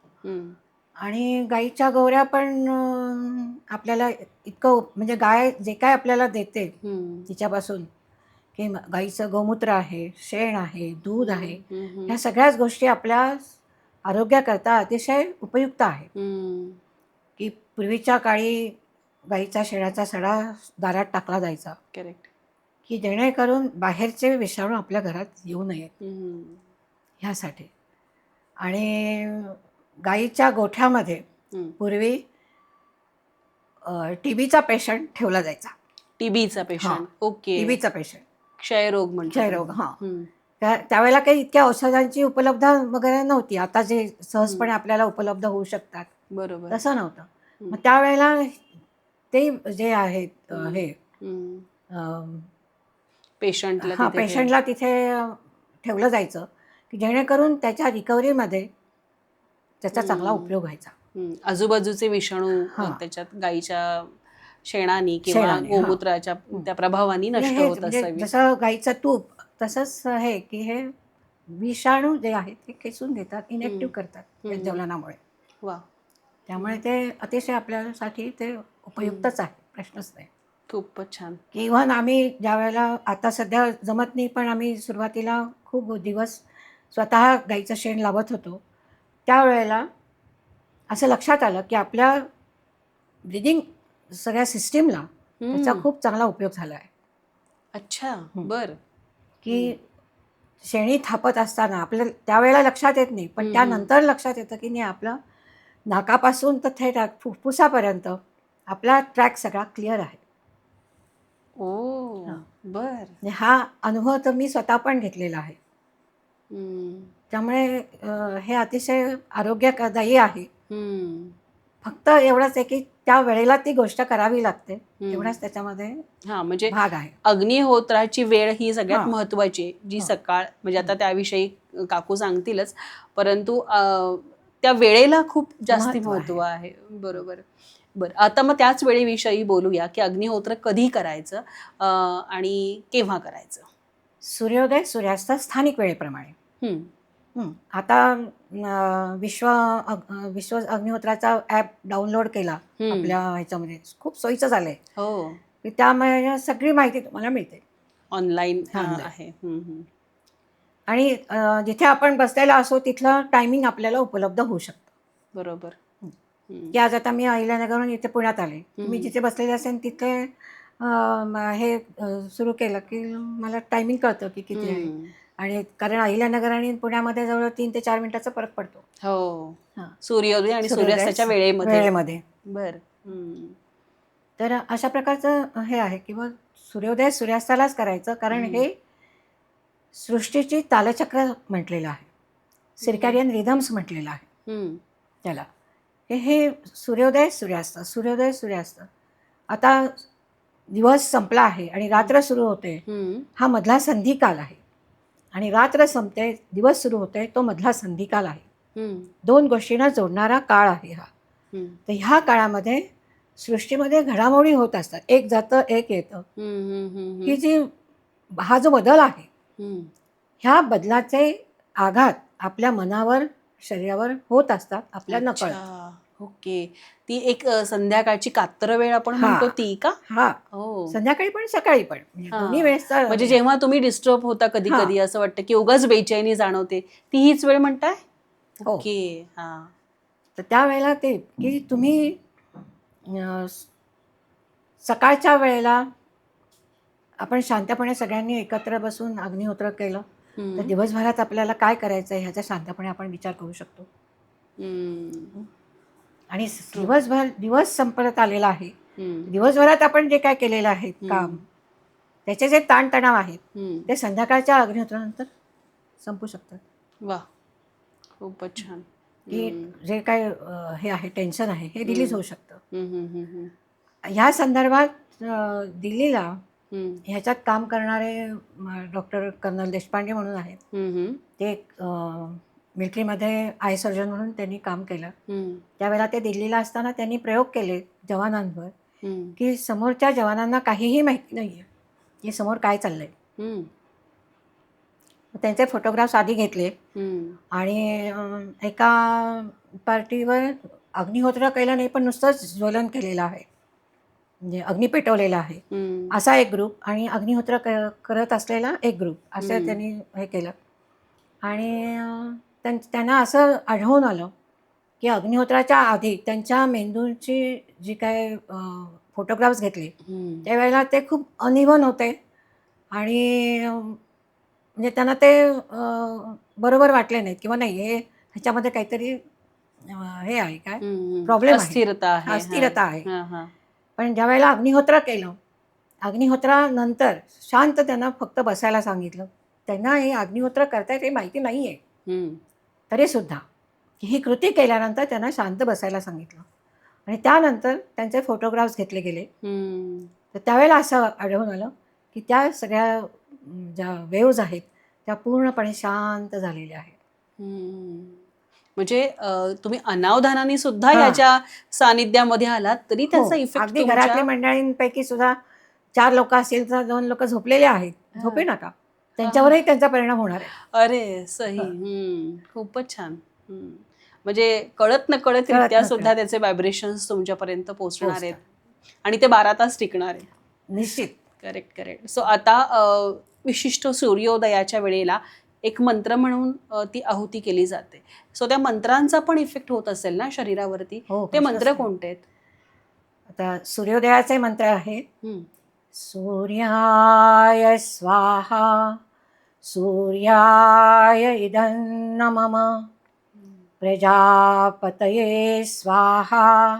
आणि गाईच्या गोवऱ्या पण आपल्याला इतकं म्हणजे गाय जे काय आपल्याला देते तिच्यापासून की गाईचं गोमूत्र आहे, शेण आहे, दूध आहे, ह्या सगळ्याच गोष्टी आपल्या आरोग्याकरता अतिशय उपयुक्त आहेत. की पूर्वीच्या काळी गाईचा शेणाचा सडा दारात टाकला जायचा, करेक्ट, की जेणेकरून बाहेरचे विषाणू आपल्या घरात येऊ नयेत ह्यासाठी. आणि गाईच्या गोठ्यामध्ये हम्म. पूर्वी टीबीचा पेशंट ठेवला जायचा. टीबीचा पेशंट. ओके. टीबीचा पेशंट, क्षयरोग म्हणतात. क्षयरोग. हां, हम्म. त्यावेळेला काही इतक्या औषधांची उपलब्धता वगैरे नव्हती, आता जे सहजपणे आपल्याला उपलब्ध होऊ शकतात बरोबर. तसं नव्हतं. मग त्यावेळेला ते जे आहेत हे पेशंटला हां, तिथे पेशंटला तिथे ठेवलं जायचं की जेणेकरून त्याच्या रिकव्हरीमध्ये त्याचा चांगला उपयोग व्हायचा. आजूबाजूचे विषाणू हां. त्याच्यात गाईच्या शेणानी किंवा शेणाने, हां. गोमूत्राच्या त्या प्रभावाने म्हणजे नष्ट हे होत म्हणजे असावी. जसं गाईचं तूप तसंच हे की हे विषाणू जे आहेत ते खेचून घेतात, इनॅक्टिव्ह करतात या ज्वलनामुळे. वा, त्यामुळे ते अतिशय आपल्यासाठी ते उपयुक्तच आहे, प्रश्नच नाही. खूपच छान. इव्हन आम्ही ज्या वेळेला आता सध्या जमत नाही, पण आम्ही सुरुवातीला खूप दिवस स्वतः गाईचं शेण लावत होतो. त्यावेळेला असं लक्षात आलं की आपल्या ब्रिदिंग सगळ्या सिस्टीमला त्याचा खूप चांगला उपयोग झाला आहे. अच्छा, बर. की शेणी थापत असताना आपल्याला त्यावेळेला लक्षात येत नाही, पण त्यानंतर लक्षात येतं की नाही, आपलं नाकापासून तर थेट फुफ्फुसापर्यंत आपला ट्रॅक सगळा क्लिअर आहे. ओ, हां. बर. म्हणजे हा अनुभव तर मी स्वतः पण घेतलेला आहे. त्यामुळे हे अतिशय आरोग्यदायी आहे. फक्त एवढंच आहे की त्या वेळेला ती गोष्ट करावी लागते, एवढाच त्याच्यामध्ये हा, म्हणजे भाग आहे. अग्निहोत्राची वेळ ही सगळ्यात हां. महत्वाची आहे, जी हां. सकाळ, म्हणजे आता त्याविषयी काकू सांगतीलच, परंतु त्या वेळेला खूप जास्ती महत्व आहे. बरोबर. बरं, आता मग त्याच वेळेविषयी बोलूया की अग्निहोत्र कधी करायचं आणि केव्हा करायचं. सूर्योदय सूर्यास्त स्थानिक वेळेप्रमाणे. आता विश्व अग्निहोत्राचा ॲप डाउनलोड केला आपल्या ह्याच्यामध्ये, खूप सोयीचं झालं आहे. हो, त्यामुळे सगळी माहिती तुम्हाला मिळते ऑनलाईन online. आहे. आणि जिथे आपण बसलेला असो तिथलं टायमिंग आपल्याला उपलब्ध होऊ शकतं. बरोबर. की आज आता मी अहिल्यानगरहून इथे पुण्यात आले, मी जिथे बसलेले असेल तिथे हे सुरू केलं की मला टायमिंग कळतं की किती आहे. आणि कारण अहिल्यानगर आणि पुण्यामध्ये जवळ 3 ते 4 मिनिटाचा फरक पडतो. हो, हां, सूर्योदय आणि सूर्यास्ताच्या वेळेमध्ये. बर. तर अशा प्रकारचं हे आहे की मग सूर्योदय सूर्यास्तालाच करायचं, कारण हे सृष्टीची तालचक्र म्हटलेलं आहे, सिर्कॅडियन रिदम्स म्हटलेलं आहे त्याला. हे सूर्योदय सूर्यास्त, सूर्योदय सूर्यास्त. आता दिवस संपला आहे आणि रात्र सुरू होते, हा मधला संधिकाल आहे. आणि रात्र संपते, दिवस सुरू होते, तो मधला संधिकाल आहे. 2 गोष्टींना जोडणारा काळ आहे हा. तर ह्या काळामध्ये सृष्टीमध्ये घडामोडी होत असतात, एक जातं एक येतं. ही जी हा जो बदल आहे, ह्या बदलाचे आघात आपल्या मनावर, शरीरावर होत असतात आपल्या नकळत. ओके, ती एक संध्याकाळची कात्र वेळ आपण हां. म्हणतो ती का? हां, हो, संध्याकाळी पण सकाळी पण, म्हणजे दोन्ही वेळेस. म्हणजे जेव्हा तुम्ही डिस्टर्ब होता कधी कधी, असं वाटतं की उगाच बेचैनी जाणवते, ती हीच वेळ म्हणताय? हो. ओके. हा, तर त्यावेळेला ते की तुम्ही सकाळच्या वेळेला आपण शांतपणे सगळ्यांनी एकत्र बसून अग्निहोत्र केलं तर दिवसभरात आपल्याला काय करायचं आहे ह्याचा शांतपणे आपण विचार करू शकतो. आणि दिवस संपत आलेला आहे, दिवसभरात आपण जे काय केलेलं आहे काम, त्याचे जे ताणतणाव आहेत ते संध्याकाळच्या अग्निहोत्रानंतर संपू शकतात. वा, खूपच छान. की जे काय हे आहे, टेन्शन आहे, हे रिलीज होऊ शकतं. ह्या संदर्भात दिल्लीला ह्याच्यात काम करणारे डॉक्टर कर्नल देशपांडे म्हणून आहेत, ते मिलिटरीमध्ये आय सर्जन म्हणून त्यांनी काम केलं. त्यावेळेला ते दिल्लीला असताना त्यांनी प्रयोग केले जवानांवर, की समोरच्या जवानांना काहीही माहिती नाही आहे की समोर काय चाललंय. त्यांचे फोटोग्राफ्स आधी घेतले आणि एका पार्टीवर अग्निहोत्र केलं नाही, पण नुसतंच ज्वलन केलेलं आहे, म्हणजे अग्नी पेटवलेला आहे, असा एक ग्रुप, आणि अग्निहोत्र करत असलेला एक ग्रुप, असं त्यांनी हे केलं. आणि त्यांना असं आढळून आलं की अग्निहोत्राच्या आधी त्यांच्या मेंदूची जी काय फोटोग्राफ्स घेतले त्यावेळेला ते खूप अनइव्हन होते, आणि म्हणजे त्यांना ते बरोबर वाटले नाहीत, किंवा नाही हे ह्याच्यामध्ये काहीतरी हे आहे काय प्रॉब्लेम आहे, अस्थिरता आहे. अस्थिरता आहे. हा, हा. पण ज्या वेळेला अग्निहोत्र केलं, अग्निहोत्रानंतर शांत त्यांना फक्त बसायला सांगितलं. त्यांना हे अग्निहोत्र करतायत हे माहिती नाही आहे, हम्म. तरीसुद्धा ही कृती केल्यानंतर त्यांना शांत बसायला सांगितलं आणि त्यानंतर त्यांचे फोटोग्राफ्स घेतले गेले. हम्म. तर त्यावेळेला असं आढळून आलं की त्या सगळ्या ज्या वेव्ज आहेत त्या पूर्णपणे शांत झालेल्या आहेत. म्हणजे तुम्ही अनावधानाने सुद्धा हा. याच्या सानिध्यामध्ये आलात तरी त्याचा हो, इफेक्ट अगदी घरातल्या मंडळींपैकी सुद्धा 4 लोक असतील तर 2 लोक झोपलेले आहेत, झोपे नका, त्यांच्यावरही त्यांचा परिणाम होणार आहे. अरे सही. खूपच छान. म्हणजे कळत नकळतरित्या नकळत. सुद्धा त्याचे व्हायब्रेशन्स तुमच्यापर्यंत पोहोचणार आहेत पोहोचतात. आणि ते 12 तास टिकणार आहे. निश्चित. करेक्ट. सो आता विशिष्ट सूर्योदयाच्या वेळेला एक मंत्र म्हणून ती आहुती केली जाते. सो त्या मंत्रांचा पण इफेक्ट होत असेल ना शरीरावरती. हो, ते प्रश्नच मंत्र नाही. कोणते आहेत? आता सूर्योदयाचे मंत्र आहेत. सूर्याय स्वाहा, सूर्याय इदं नमः, प्रजापतये स्वाहा,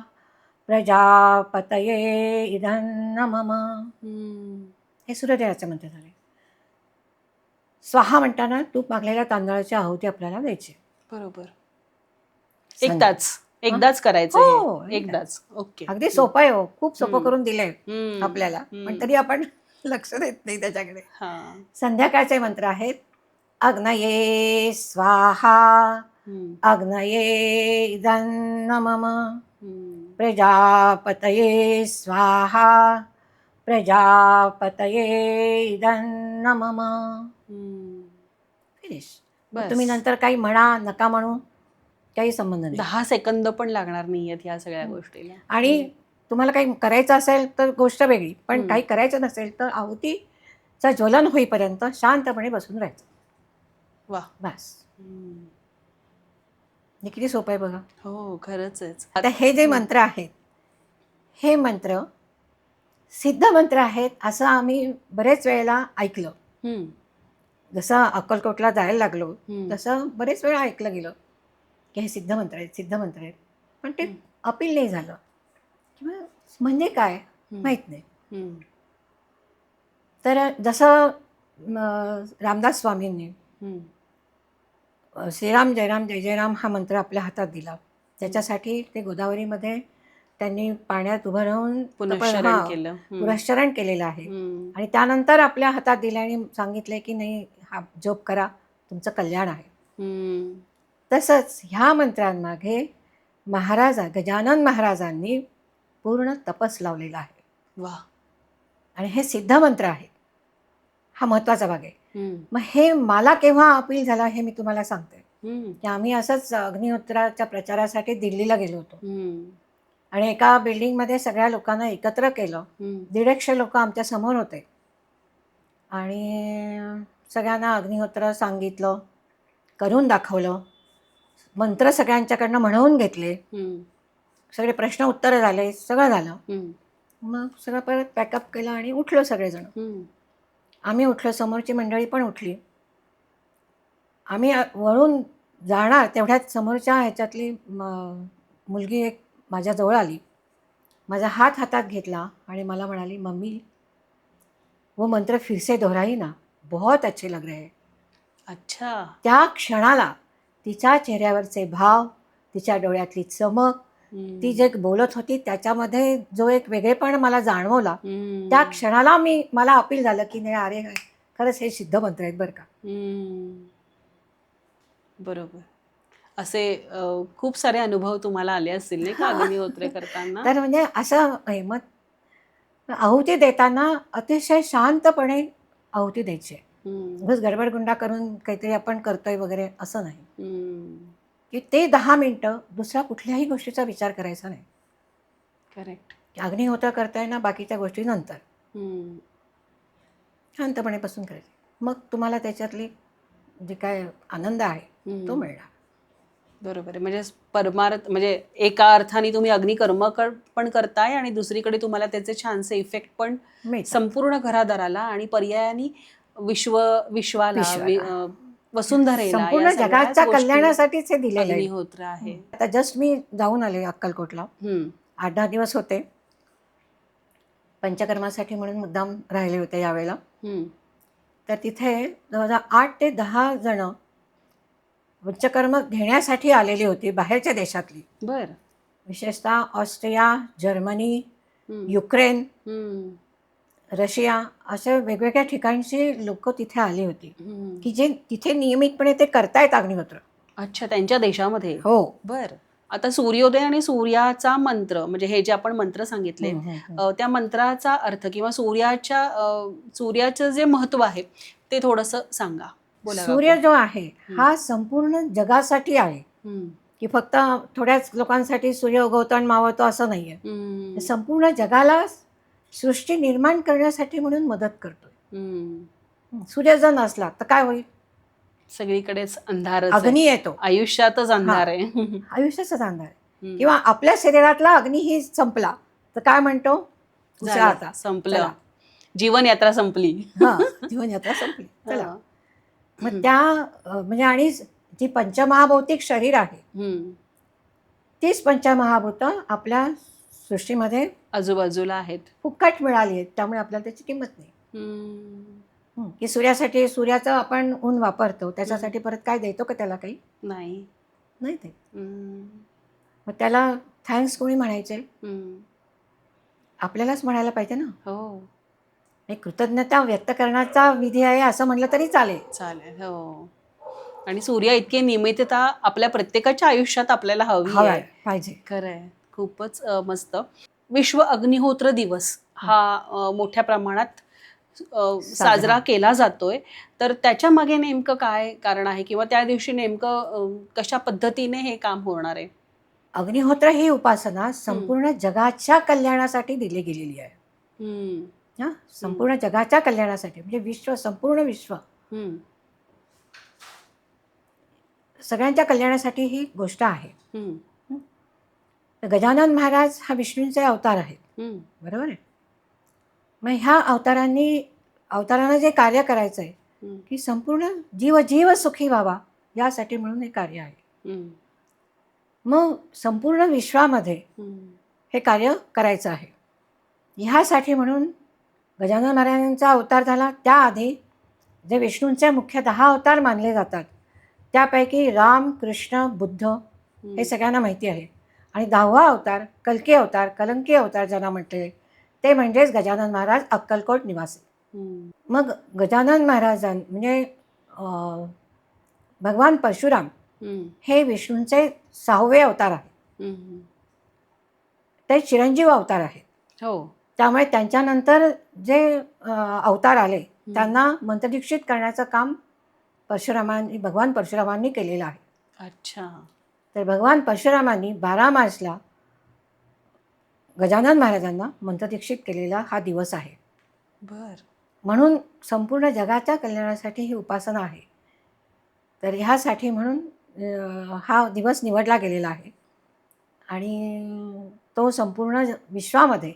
प्रजापतये इदं नमः. हे सूर्योदयाचे मंत्र झाले. स्वाहा म्हणताना तूप मागलेल्या तांदळाची आहुती आपल्याला द्यायची. बरोबर. एकदाच करायचं हो, हे. एकदाच. ओके. अगदी सोपं आहे हो, खूप सोपं करून दिलंय आपल्याला, पण तरी आपण लक्ष देत नाही त्याच्याकडे. संध्याकाळचे मंत्र आहेत. अग्नये स्वाहा, अग्नये इदं नमः, प्रजापतये स्वाहा, प्रजापतये इदं नमः. फिनिश. तुम्ही नंतर काही म्हणा नका म्हणू, काही संबंध नाही. 10 सेकंद पण लागणार नाहीयेत या सगळ्या गोष्टीला. आणि तुम्हाला काही करायचं असेल तर गोष्ट वेगळी, पण काही करायचं नसेल तर आहुतीचं ज्वलन होईपर्यंत शांतपणे बसून राहायचं. वा. बस. हे किती सोपं आहे बघा. हो, खरंच आहे. आता हे जे मंत्र आहेत हे मंत्र सिद्ध मंत्र आहेत असं आम्ही बरेच वेळेला ऐकलं. जसं अक्कलकोटला जायला लागलो तसं बरेच वेळा ऐकलं गेलं की हे सिद्ध मंत्र आहेत, सिद्ध मंत्र आहेत, पण ते अपील नाही झालं किंवा म्हणजे काय माहीत नाही. तर जसं रामदास स्वामींनी श्रीराम जयराम जय जयराम हा मंत्र आपल्या हातात दिला, त्याच्यासाठी ते गोदावरीमध्ये त्यांनी पाण्यात उभं राहून पुनश्चरण केलेलं आहे आणि त्यानंतर आपल्या हातात दिले आणि सांगितले की नाही हा जप करा, तुमचं कल्याण आहे. तसंच ह्या मंत्रांमागे गजानन महाराजांनी पूर्ण तपस लावलेला आहे. वा. आणि हे सिद्ध मंत्र आहे, हा महत्वाचा भाग आहे. मग हे मला केव्हा अपील झाला हे मी तुम्हाला सांगते की आम्ही असंच अग्निहोत्राच्या प्रचारासाठी दिल्लीला गेलो होतो आणि एका बिल्डिंगमध्ये सगळ्या लोकांना एकत्र केलं. 150 लोक आमच्या समोर होते आणि सगळ्यांना अग्निहोत्र सांगितलं, करून दाखवलं, मंत्र सगळ्यांच्याकडनं म्हणवून घेतले, सगळे प्रश्न उत्तरं झाले, सगळं झालं. मग सगळं परत पॅकअप केलं आणि उठलो सगळेजण. आम्ही उठलो, समोरची मंडळी पण उठली. आम्ही वळून जाणार तेवढ्यात समोरच्या ह्याच्यातली मुलगी एक माझ्याजवळ आली, माझा हात हातात घेतला आणि मला म्हणाली, मम्मी वो मंत्र फिर से दोहराई ना, बहुत अच्छे लग रहे हैं. अच्छा. त्या क्षणाला तिच्या चेहऱ्यावरचे भाव, तिच्या डोळ्यातली चमक, ती जे बोलत होती त्याच्यामध्ये जो एक वेगळेपण मला जाणवला, त्या क्षणाला मला अपील झालं की नाही अरे खरंच हे सिद्ध मंत्र आहेत बरं का. बरोबर. असे खूप सारे अनुभव तुम्हाला आले असतील नाही का अग्निहोत्र करताना? तर म्हणजे असं मग आहुती देताना अतिशय शांतपणे आहुती द्यायची. उगाच गडबडगुंडा करून काहीतरी आपण करतोय वगैरे असं नाही. की ते 10 मिनिटं दुसऱ्या कुठल्याही गोष्टीचा विचार करायचा नाही. करेक्ट. अग्निहोत्र करताय ना, बाकीच्या गोष्टी नंतर शांतपणे बसून करायचे. मग तुम्हाला त्याच्यातली जे काय आनंद आहे तो मिळणार. बरोबर आहे. म्हणजे परमार्थ म्हणजे एका अर्थाने तुम्ही अग्निकर्म पण करताय आणि दुसरीकडे तुम्हाला त्याचे छानसे इफेक्ट पण संपूर्ण घरादाराला आणि पर्यायाने विश्वाला वसुंधरेला संपूर्ण या सगळ्याच जगाच्या गोष्टी कल्याणासाठीच हे दिलेलं आहे. अग्निहोत्र आहे. आता जस्ट मी जाऊन आले अक्कलकोटला, 8-10 दिवस होते. पंचकर्मासाठी म्हणून मुद्दाम राहिले होते यावेळेला. तर तिथे जवळजवळ 8 ते 10 जण पंचकर्म घेण्यासाठी आलेली होती बाहेरच्या देशातली. बर. विशेषतः ऑस्ट्रिया, जर्मनी, युक्रेन, रशिया अशा वेगवेगळ्या ठिकाणची लोक तिथे आली होती की जे तिथे नियमितपणे ते करतायत अग्निहोत्र. अच्छा, त्यांच्या देशामध्ये. हो. बर. आता सूर्योदय आणि सूर्याचा मंत्र म्हणजे हे जे आपण मंत्र सांगितले त्या मंत्राचा अर्थ किंवा सूर्याचं जे महत्व आहे ते थोडंसं सांगा. बोला. सूर्य जो आहे हा संपूर्ण जगासाठी आहे की फक्त थोड्याच लोकांसाठी सूर्य उगवतो आणि मावळतो असं नाहीये. संपूर्ण जगाला सृष्टी निर्माण करण्यासाठी म्हणून मदत करतोय. सूर्य जर नसला तर काय होईल? सगळीकडेच अंधार, अग्नी येतो, आयुष्यातच अंधार आहे. आयुष्याचाच अंधार आहे. किंवा आपल्या शरीरातला अग्नी ही संपला तर काय म्हणतो? आता संपलं, जीवन यात्रा संपली. जीवन यात्रा संपली. चला मग त्या म्हणजे आणि जी पंचमहाभौतिक शरीर आहे तीच पंचमहाभूत आपल्या सृष्टीमध्ये आजूबाजूला आहेत, फुकट मिळाली आहेत. त्यामुळे आपल्याला त्याची किंमत नाही. की सूर्यासाठी सूर्याचं आपण ऊन वापरतो त्याच्यासाठी परत काय देतो का त्याला? काही नाही ते. मग त्याला थँक्स कोणी म्हणायचे? आपल्यालाच म्हणायला पाहिजे ना. हो. एक कृतज्ञता व्यक्त करण्याचा विधी आहे असं म्हटलं तरी चालेल. हो. आणि सूर्य इतके नियमितता आपल्या प्रत्येकाच्या आयुष्यात आपल्याला हवी पाहिजे. खरंय. खूपच मस्त. विश्व अग्निहोत्र दिवस हा मोठ्या प्रमाणात साजरा केला जातोय. तर त्याच्या मागे नेमकं काय कारण आहे किंवा त्या दिवशी नेमकं कशा पद्धतीने हे काम होणार आहे? अग्निहोत्र ही उपासना संपूर्ण जगाच्या कल्याणासाठी दिली गेलेली आहे. संपूर्ण जगाच्या कल्याणासाठी म्हणजे संपूर्ण विश्व सगळ्यांच्या कल्याणासाठी ही गोष्ट आहे. गजानन महाराज हा विष्णूंचे अवतार आहेत. बरोबर आहे. मग ह्या अवतारांना जे कार्य करायचं आहे की संपूर्ण जीव सुखी व्हावा यासाठी म्हणून हे कार्य आहे. मग संपूर्ण विश्वामध्ये हे कार्य करायचं आहे. ह्यासाठी म्हणून गजानन महाराजांचा अवतार झाला. त्याआधी जे विष्णूंचे मुख्य 10 अवतार मानले जातात त्यापैकी राम, कृष्ण, बुद्ध हे सगळ्यांना माहिती आहे. आणि 10वा अवतार कल्की अवतार, कलंकी अवतार ज्यांना म्हटले ते म्हणजेच गजानन महाराज अक्कलकोट निवासी. मग गजानन महाराजां म्हणजे भगवान परशुराम हे विष्णूंचे 6वे अवतार आहेत. ते चिरंजीव अवतार आहेत. त्यामुळे त्यांच्यानंतर जे अवतार आले त्यांना मंत्रदीक्षित करण्याचं काम भगवान परशुरामांनी केलेलं आहे. अच्छा. तर भगवान परशुरामांनी 12 मार्चला गजानन महाराजांना मंत्रदीक्षित केलेला हा दिवस आहे. म्हणून संपूर्ण जगाच्या कल्याणासाठी ही उपासना आहे. तर ह्यासाठी म्हणून हा दिवस निवडला गेलेला आहे. आणि तो संपूर्ण विश्वामध्ये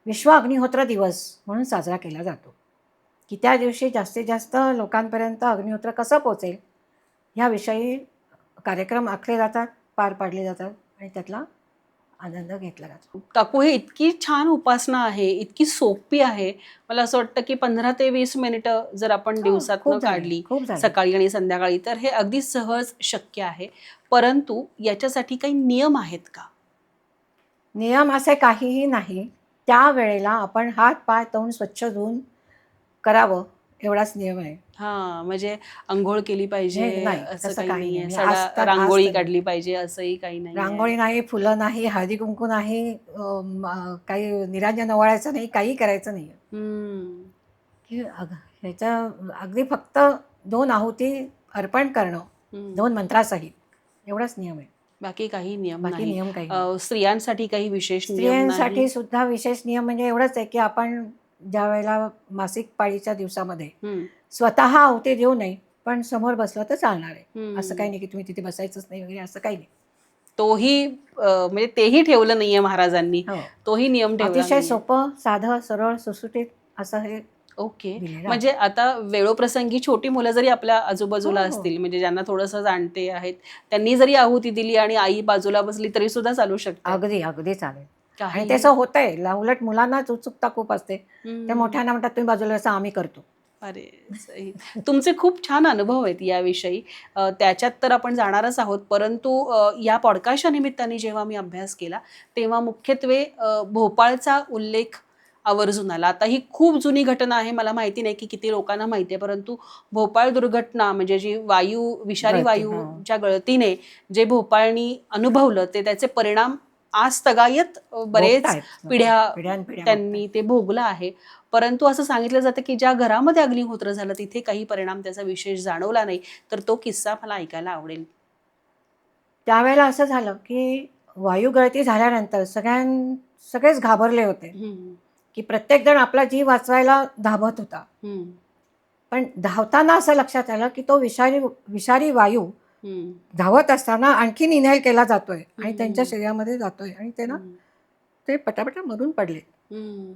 विश्व अग्निहोत्र दिवस म्हणून साजरा केला जातो. की त्या दिवशी जास्तीत जास्त लोकांपर्यंत अग्निहोत्र कसं पोचेल ह्याविषयी कार्यक्रम आखले जातात, पार पाडले जातात आणि त्यातला आनंद घेतला जातो. काकू, ही इतकी छान उपासना आहे, इतकी सोपी आहे. मला असं वाटतं की 15 ते 20 मिनिटं जर आपण दिवसातून काढली सकाळी आणि संध्याकाळी तर हे अगदी सहज शक्य आहे. परंतु याच्यासाठी काही नियम आहेत का? नियम असे काहीही नाही. त्या वेळेला आपण हात पाय तोंड स्वच्छ धुवून करावं एवढाच नियम आहे. म्हणजे अंघोळ केली पाहिजे असं काही नाही. सडा रांगोळी काढली पाहिजे असंही काही नाही. रांगोळी नाही, फुलं नाही, हळदी कुंकू नाही, काही निरांजन ओवाळायचं नाही, काही करायचं नाही. ह्याच्या अगदी फक्त 2 आहुती अर्पण करणं 2 मंत्रासहित एवढाच नियम आहे. बाकी काही नियम काही. स्त्रियांसाठी काही विशेष स्त्रियांसाठी सुद्धा विशेष नियम म्हणजे एवढंच आहे की आपण ज्या वेळेला मासिक पाळीच्या दिवसामध्ये स्वतः आहुती देऊ नये, पण समोर बसलं तर चालणार आहे. असं काही नाही की तुम्ही तिथे बसायचंच नाही वगैरे असं काही नाही. तोही म्हणजे तेही ठेवलं नाहीये महाराजांनी. तोही नियम ठेवला. अतिशय सोपं, साधं, सरळ, सुटसुटीत असं हे ओके. दिलेला. म्हणजे आता वेळोप्रसंगी छोटी मुलं जरी आपल्या आजूबाजूला हो, हो. असतील, म्हणजे ज्यांना थोडंसं जाणते आहेत, त्यांनी जरी आहुती दिली आणि आई बाजूला बसली तरी सुद्धा चालू शकते. अगदी अगदी चालेल. आणि काही त्याचं होतंय. उलट मुलांनाच उत्सुकता खूप असते. ते हम्म. मोठ्यांना म्हणतात तुम्ही बाजूला बसा, आम्ही करतो. अरे सही. तुमचे खूप छान अनुभव आहेत याविषयी. त्याच्यात तर आपण जाणारच आहोत. परंतु या पॉडकास्टच्या निमित्ताने जेव्हा मी अभ्यास केला, तेव्हा मुख्यत्वे भोपाळचा उल्लेख आवर्जून आला. आता ही खूप जुनी घटना आहे. मला माहिती नाही की किती लोकांना माहिती आहे. परंतु भोपाळ दुर्घटना म्हणजे जी विषारी गळती, हो. वायूच्या गळतीने जे भोपाळनी अनुभवलं, ते त्याचे परिणाम आज तगायत बरेच भोगतायत लोकं. पिढ्या पिढ्यानपिढ्या त्यांनी भोगतायत. ते भोगलं आहे. परंतु असं सांगितलं जातं की ज्या घरामध्ये अग्निहोत्र झालं तिथे काही परिणाम त्याचा विशेष जाणवला नाही. तर तो किस्सा मला ऐकायला आवडेल. त्यावेळेला असं झालं, की वायू गळती झाल्यानंतर सगळेच घाबरले होते, हं, की प्रत्येकजण आपला जीव वाचवायला धावत होता. हं, पण धावताना असं लक्षात आलं, की तो विषारी वायू हं, धावत असताना आणखीन इन्हेल केला जातोय आणि त्यांच्या हं, शरीरामध्ये जातोय आणि हं, ते पटापटा मरून पडले. हं,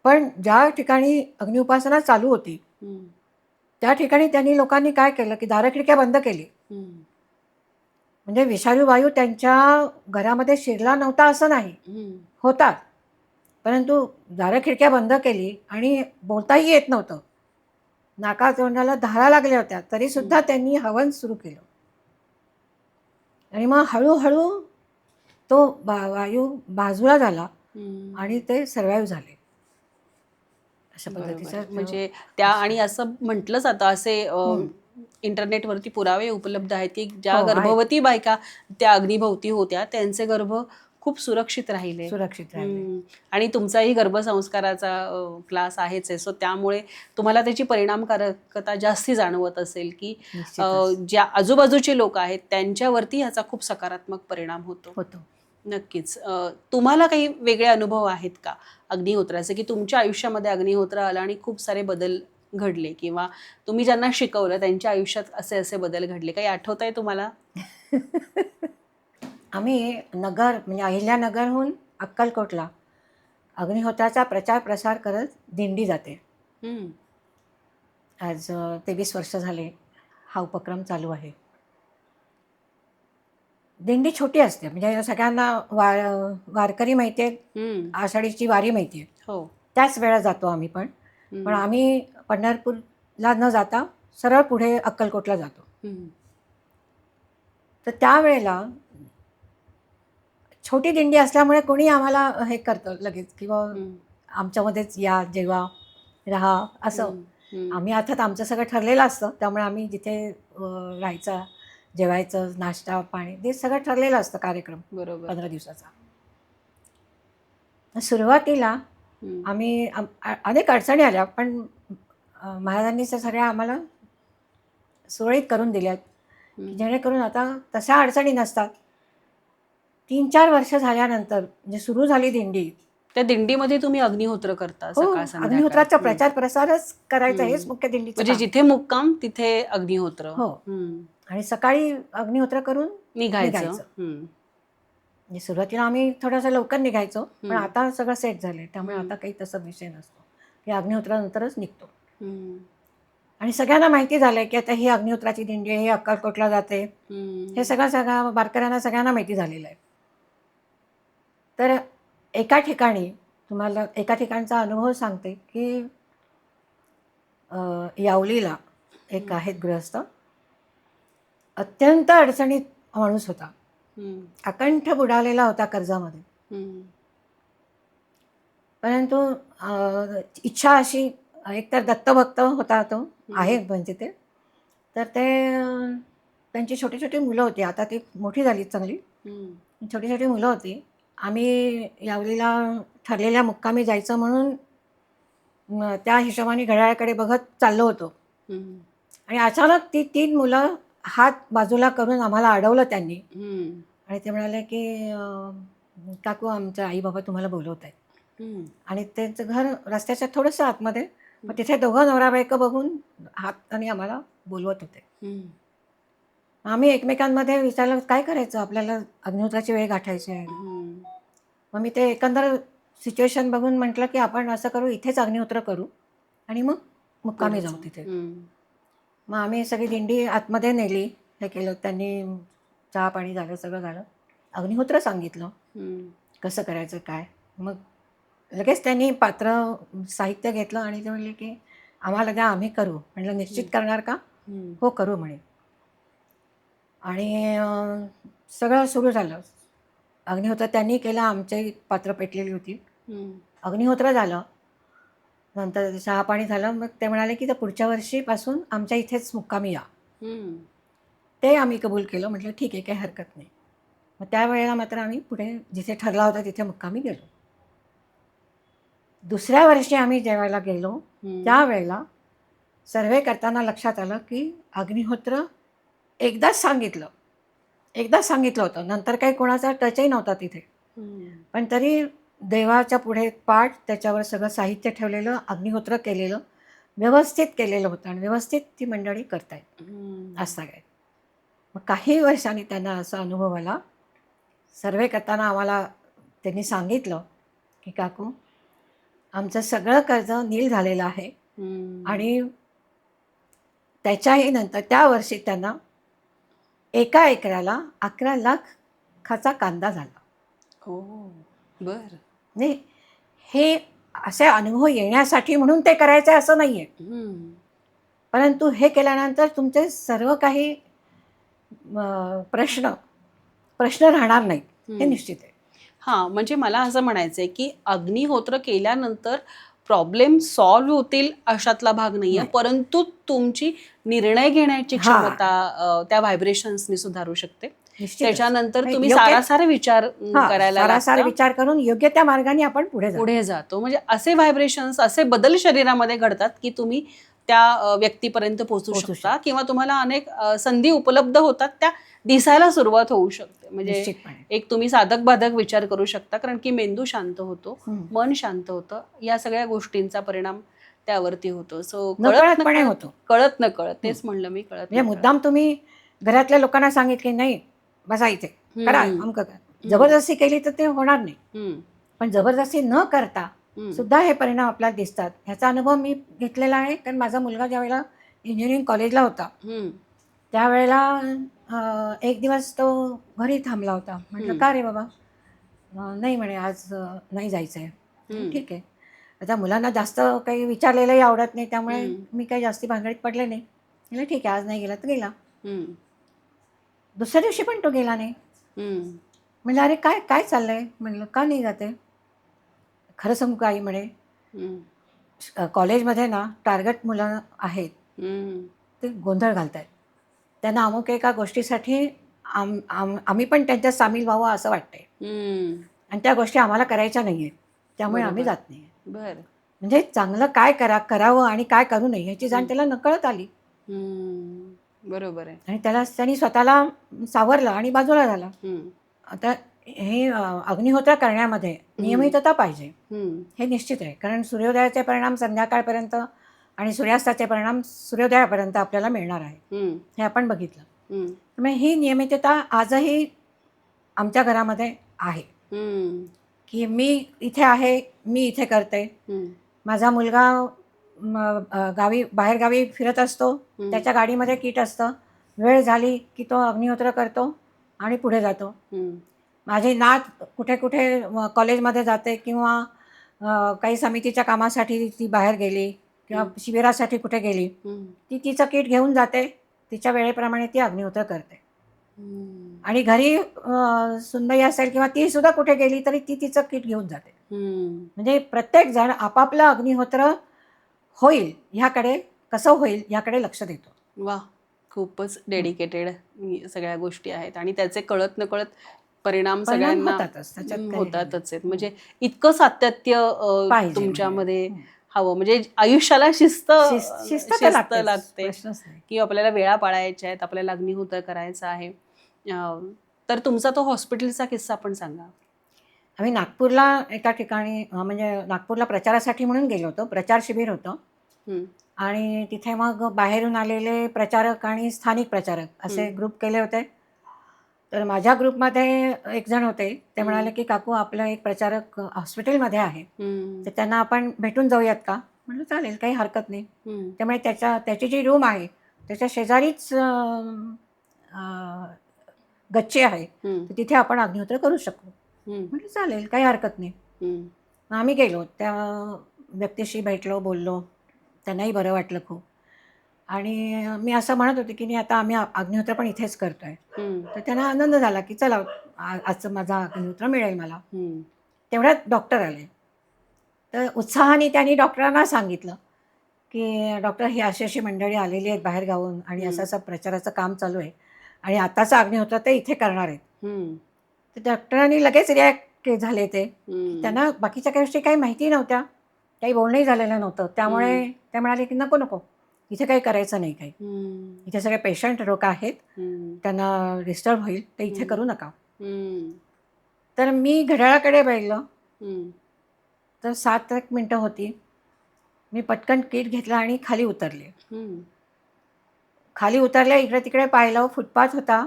पण ज्या ठिकाणी अग्निउपासना चालू होती, हं, त्या ठिकाणी लोकांनी काय केलं, की दारं-खिडक्या बंद केली. हं, म्हणजे विषारी वायू त्यांच्या घरामध्ये शिरला नव्हता असं नाही, हं, होता. परंतु दारं-खिडक्या बंद केली आणि बोलताही येत नव्हतं. नाका-तोंडाला धारा लागल्या होत्या, तरीसुद्धा त्यांनी हवन सुरू केलं. आणि मग हळू तो वायू बाजूला झाला आणि हं. ते सर्व्हाइव्ह झाले. अशा बरोबर. पद्धतीचा तो म्हणजे त्या किस्सा आणि आहे. असं म्हटलं जातं असे हं. इंटरनेटवरती पुरावे उपलब्ध आहेत की ज्या हो, आहेत. गर्भवती बायका त्या अग्निभोवती होत्या त्यांचे गर्भ खूप सुरक्षित राहिले. सुरक्षित राहिले. आणि तुमचाही गर्भसंस्काराचा क्लास आहेच आहे. सो त्यामुळे तुम्हाला त्याची परिणामकारकता जास्ती जाणवत असेल की निश्चितच ज्या आजूबाजूचे लोक आहेत त्यांच्यावरती ह्याचा खूप सकारात्मक परिणाम होतो. होतो. नक्कीच. तुम्हाला काही वेगळे अनुभव आहेत का अग्निहोत्राचे, की तुमच्या आयुष्यामध्ये अग्निहोत्र आला आणि खूप सारे बदल घडले किंवा तुम्ही ज्यांना शिकवलं त्यांच्या आयुष्यात असे बदल घडले? काही आठवतंय तुम्हाला? आम्ही म्हणजे अहिल्यानगरहून अक्कलकोटला अग्निहोत्राचा प्रचार-प्रसार करत दिंडी जाते. हं, आज 23 वर्ष झाले हा उपक्रम चालू आहे. दिंडी छोटी असते म्हणजे सगळ्यांना वारकरी माहिती आहेत, हं. आषाढीची वारी माहिती आहे. हो. त्याच वेळा जातो आम्ही पण. पण हं, आम्ही पंढरपूरला न जाता सरळ पुढे अक्कलकोटला जातो. हं, तर त्यावेळेला छोटी दिंडी असल्यामुळे कोणी आम्हाला हे करतं लगेच किंवा हं, आमच्यामध्येच या, जेवा, राहा असं. हं, हं. आम्ही अर्थात आमचं सगळं ठरलेलं असतं. त्यामुळे आम्ही जिथे राहायचं, जेवायचं, नाश्ता, पाणी ते सगळं ठरलेलं असतं कार्यक्रम बरोबर. 15 दिवसाचा. सुरुवातीला हं, आम्ही अनेक अडचणी आल्या, पण महाराजांनी त्या सगळ्या आम्हाला सुरळीत करून दिल्यात, की हं. जेणेकरून आता तशा अडचणी नसतात. 3-4 वर्ष झाल्यानंतर म्हणजे सुरू झाली दिंडी. त्या दिंडीमध्ये तुम्ही अग्निहोत्र करता हो, सकाळ संध्याकाळ. अग्निहोत्राचा हं, प्रचार-प्रसारच करायचा हं. हेच मुख्य दिंडीचं म्हणजे काम. जिथे मुक्काम तिथे अग्निहोत्र. हो. हं. आणि सकाळी अग्निहोत्र करून निघायचं. निघायचं. हं, म्हणजे सुरुवातीला आम्ही थोडंसं लवकर निघायचो, पण हं, आता सगळं सेट झालंय. त्यामुळे हं, आता काही तसा विषय नसतो, की अग्निहोत्रानंतरच निघतो. हं, आणि सगळ्यांना माहिती झालंय, की आता ही अग्निहोत्राची दिंडी आहे, ही अक्कलकोटला जाते. हे हं, सगळं वारकऱ्यांना सगळ्यांना माहिती झालेलं आहे. तर एका ठिकाणचा अनुभव सांगते, की यावलीला एक हं, आहेत गृहस्थ. अत्यंत अडचणीत माणूस होता. हं, अकंठ बुडालेला होता कर्जामध्ये. हं, परंतु इच्छा अशी एकतर दत्तभक्त होता तो, आहे हं, म्हणजे ते. तर त्यांची छोटी-छोटी मुलं होती. आता ती मोठी झाली चांगली. हं, छोटी-छोटी मुलं होती. आम्ही यावलीला ठरलेल्या मुक्कामी जायचं म्हणून त्या हिशोबाने घड्याळाकडे बघत चाललो होतो. हं, आणि अचानक ती 3 मुलं हात बाजूला करून आम्हाला अडवलं त्यांनी हं, आणि ते म्हणाले, की "काकू आमचे आई-बाबा तुम्हाला बोलवत आहेत." हं, आणि त्यांचं घर रस्त्याच्या थोडंसं आतमध्ये. मग तिथे दोघं नवरा-बायको बघून हाताने आम्हाला बोलवत होते. हं, आम्ही एकमेकांमध्ये विचारलं, "काय करायचं? आपल्याला अग्निहोत्राची वेळ गाठायची आहे." हं, मग मी ते एकंदर सिच्युएशन बघून म्हटलं की आपण असं करू, इथेच अग्निहोत्र करू आणि मग मुक्कामी जाऊ तिथे. मग आम्ही सगळी दिंडी आतमध्ये नेली, हे केलं त्यांनी, चहा पाणी झालं, सगळं झालं, अग्निहोत्र सांगितलं कसं करायचं काय. मग लगेच त्यांनी पात्र साहित्य घेतलं आणि ते म्हणले की आम्हाला द्या, आम्ही करू. म्हटलं निश्चित करणार का? हो करू म्हणे. आणि सगळं सुरू झालं. अग्निहोत्र त्यांनी केलं, आमची पात्र पेटलेली होती. अग्निहोत्र झालं, नंतर चहा पाणी झालं. मग ते म्हणाले की तर पुढच्या वर्षीपासून आमच्या इथेच मुक्कामी या. ते आम्ही कबूल केलं. म्हटलं ठीक आहे, काही हरकत नाही. मग त्यावेळेला मात्र आम्ही पुढे जिथे ठरला होता तिथे मुक्कामी गेलो. दुसऱ्या वर्षी आम्ही जेवायला गेलो त्यावेळेला सर्वे करताना लक्षात आलं की अग्निहोत्र एकदाच सांगितलं होतं, नंतर काही कोणाचा टचही नव्हता तिथे. पण तरी देवाच्या पुढे पाठ, त्याच्यावर सगळं साहित्य ठेवलेलं, अग्निहोत्र केलेलं, व्यवस्थित केलेलं होतं आणि व्यवस्थित ती मंडळी करतायत असं काय. मग काही वर्षांनी त्यांना असा अनुभव आला. सर्वे करताना आम्हाला त्यांनी सांगितलं की काकू, आमचं सगळं कर्ज नील झालेलं आहे आणि त्याच्याही नंतर त्या वर्षी त्यांना एका एकराला 11 लाखाचा कांदा झाला. हो, बर. नाही, हे असे अनुभव येण्यासाठी म्हणून ते करायचे असं नाही आहे. परंतु हे केल्यानंतर तुमचे सर्व काही प्रश्न राहणार नाहीत, हे निश्चित आहे. हां, म्हणजे मला असं म्हणायचं आहे की अग्निहोत्र केल्यानंतर प्रॉब्लेम सॉल्व्ह होतील अशातला भाग नाही आहे, परंतु तुमची निर्णय घेण्याची क्षमता त्या व्हायब्रेशन्सनी सुधारू शकते. त्याच्यानंतर तुम्ही सारासार विचार करायला, सारासार विचार करून योग्य त्या मार्गाने आपण पुढे जातो. म्हणजे असे व्हायब्रेशन्स, असे बदल शरीरामध्ये घडतात की तुम्ही त्या व्यक्तीपर्यंत पोहोचू शकता किंवा तुम्हाला अनेक संधी उपलब्ध होतात, त्या दिसायला सुरुवात होऊ शकते. म्हणजे एक तुम्ही साधक बाधक विचार करू शकता, कारण की मेंदू शांत होतो, मन शांत होतं, या सगळ्या गोष्टींचा परिणाम त्यावरती होतो. सो कळत न कळत तेच म्हणलं मी, कळत म्हणजे मुद्दाम तुम्ही घरातल्या लोकांना सांगितले नाही बसा इथे करा, अमकं करा, जबरदस्ती केली तर ते होणार नाही. पण जबरदस्ती न करता सुद्धा हे परिणाम आपल्याला दिसतात. ह्याचा अनुभव मी घेतलेला आहे. कारण माझा मुलगा ज्यावेळेला इंजिनिअरिंग कॉलेजला होता त्यावेळेला एक दिवस तो घरी थांबला होता. म्हटलं का रे बाबा? नाही म्हणे, आज नाही जायचं आहे. ठीक आहे. आता मुलांना जास्त काही विचारलेलंही आवडत नाही, त्यामुळे मी काही जास्ती भानगडीत पडले नाही. म्हटलं ठीक आहे, आज नाही गेला तर गेला. दुसऱ्या दिवशी पण तो गेला नाही. म्हणलं अरे काय काय चाललंय? म्हणलं का नाही जाते? खरं सांगू का आई म्हणे, कॉलेजमध्ये ना टार्गेट मुलं आहेत, ते गोंधळ घालत आहेत. त्यांना अमुक एका गोष्टीसाठी आम्ही पण त्यांच्यात सामील व्हावं असं वाटतंय आणि त्या गोष्टी आम्हाला करायच्या नाही आहेत, त्यामुळे आम्ही जात नाही. बरं. म्हणजे चांगलं काय करावं आणि काय करू नये याची जाण त्याला नकळत आली. बरोबर आहे. आणि त्यांनी स्वतःला सावरलं आणि बाजूला झाला. आता हे अग्निहोत्र करण्यामध्ये नियमितता पाहिजे, हे निश्चित आहे. कारण सूर्योदयाचे परिणाम संध्याकाळपर्यंत आणि सूर्यास्ताचे परिणाम सूर्योदयापर्यंत आपल्याला मिळणार आहे, हे आपण बघितलं. त्यामुळे ही नियमितता आजही आमच्या घरामध्ये आहे की मी इथे आहे, मी इथे करते. माझा मुलगा बाहेरगावी फिरत असतो, त्याच्या गाडीमध्ये किट असतं, वेळ झाली की तो अग्निहोत्र करतो आणि पुढे जातो. माझी नात कुठे कुठे कॉलेजमध्ये जाते किंवा काही समितीच्या कामासाठी ती बाहेर गेली किंवा शिबिरासाठी कुठे गेली, ती तिचं किट घेऊन जाते, तिच्या वेळेप्रमाणे ती अग्निहोत्र करते. आणि घरी सुनबाई असेल किंवा ती सुद्धा कुठे गेली तरी ती तिचं किट घेऊन जाते. म्हणजे प्रत्येक जण आपापलं अग्निहोत्र होईल ह्याकडे, कसं होईल ह्याकडे लक्ष देतो. वा, खूपच डेडिकेटेड सगळ्या गोष्टी आहेत आणि त्याचे कळत नकळत परिणाम सगळ्यांना होतातच आहेत. म्हणजे इतकं सातत्य तुमच्यामध्ये हवं, म्हणजे आयुष्याला शिस्त लागते की आपल्याला वेळा पाळायच्या आहेत, आपल्याला अग्निहोत्र करायचं आहे. तर तुमचा तो हॉस्पिटलचा किस्सा पण सांगा. आम्ही नागपूरला एका ठिकाणी, म्हणजे नागपूरला प्रचारासाठी म्हणून गेलो होतो. प्रचार शिबिर होतं आणि तिथे मग बाहेरून आलेले प्रचारक आणि स्थानिक प्रचारक असे ग्रुप केले होते. तर माझ्या ग्रुपमध्ये एक जण होते, ते म्हणाले की काकू आपलं एक प्रचारक हॉस्पिटलमध्ये आहे, तर त्यांना आपण भेटून जाऊयात का? म्हटलं चालेल, काही हरकत नाही. त्यामुळे त्याची जी रूम आहे त्याच्या शेजारीच गच्ची आहे, तर तिथे आपण अग्निहोत्र करू शकू. म्हटलं चालेल, काही हरकत नाही. मग आम्ही गेलो, त्या व्यक्तीशी भेटलो, बोललो, त्यांनाही बरं वाटलं खूप. आणि मी असं म्हणत होते की नाही आता आम्ही अग्निहोत्र पण इथेच करतोय, तर त्यांना आनंद झाला की चला आजचं माझा अग्निहोत्र मिळेल मला. तेवढ्यात डॉक्टर आले, तर उत्साहाने त्यांनी डॉक्टरांना सांगितलं की डॉक्टर ही अशी अशी मंडळी आलेली आहेत बाहेर गावून आणि असं असं प्रचाराचं काम चालू आहे आणि आताचं अग्निहोत्र ते इथे करणार आहेत. तर डॉक्टरांनी लगेच रिॲक्ट झाले ते. त्यांना बाकीच्या काही गोष्टी काही माहिती नव्हत्या, काही बोलणंही झालेलं नव्हतं, त्यामुळे ते म्हणाले की नको नको, इथे काही करायचं नाही, काही इथे सगळे पेशंट लोक आहेत, त्यांना डिस्टर्ब होईल, ते इथे करू नका. तर मी घड्याळाकडे बघितलं, तर 7 मिनिटं होती. मी पटकन किट घेतला आणि खाली उतरले. खाली उतरले, इकडे तिकडे पाहिलं, फुटपाथ होता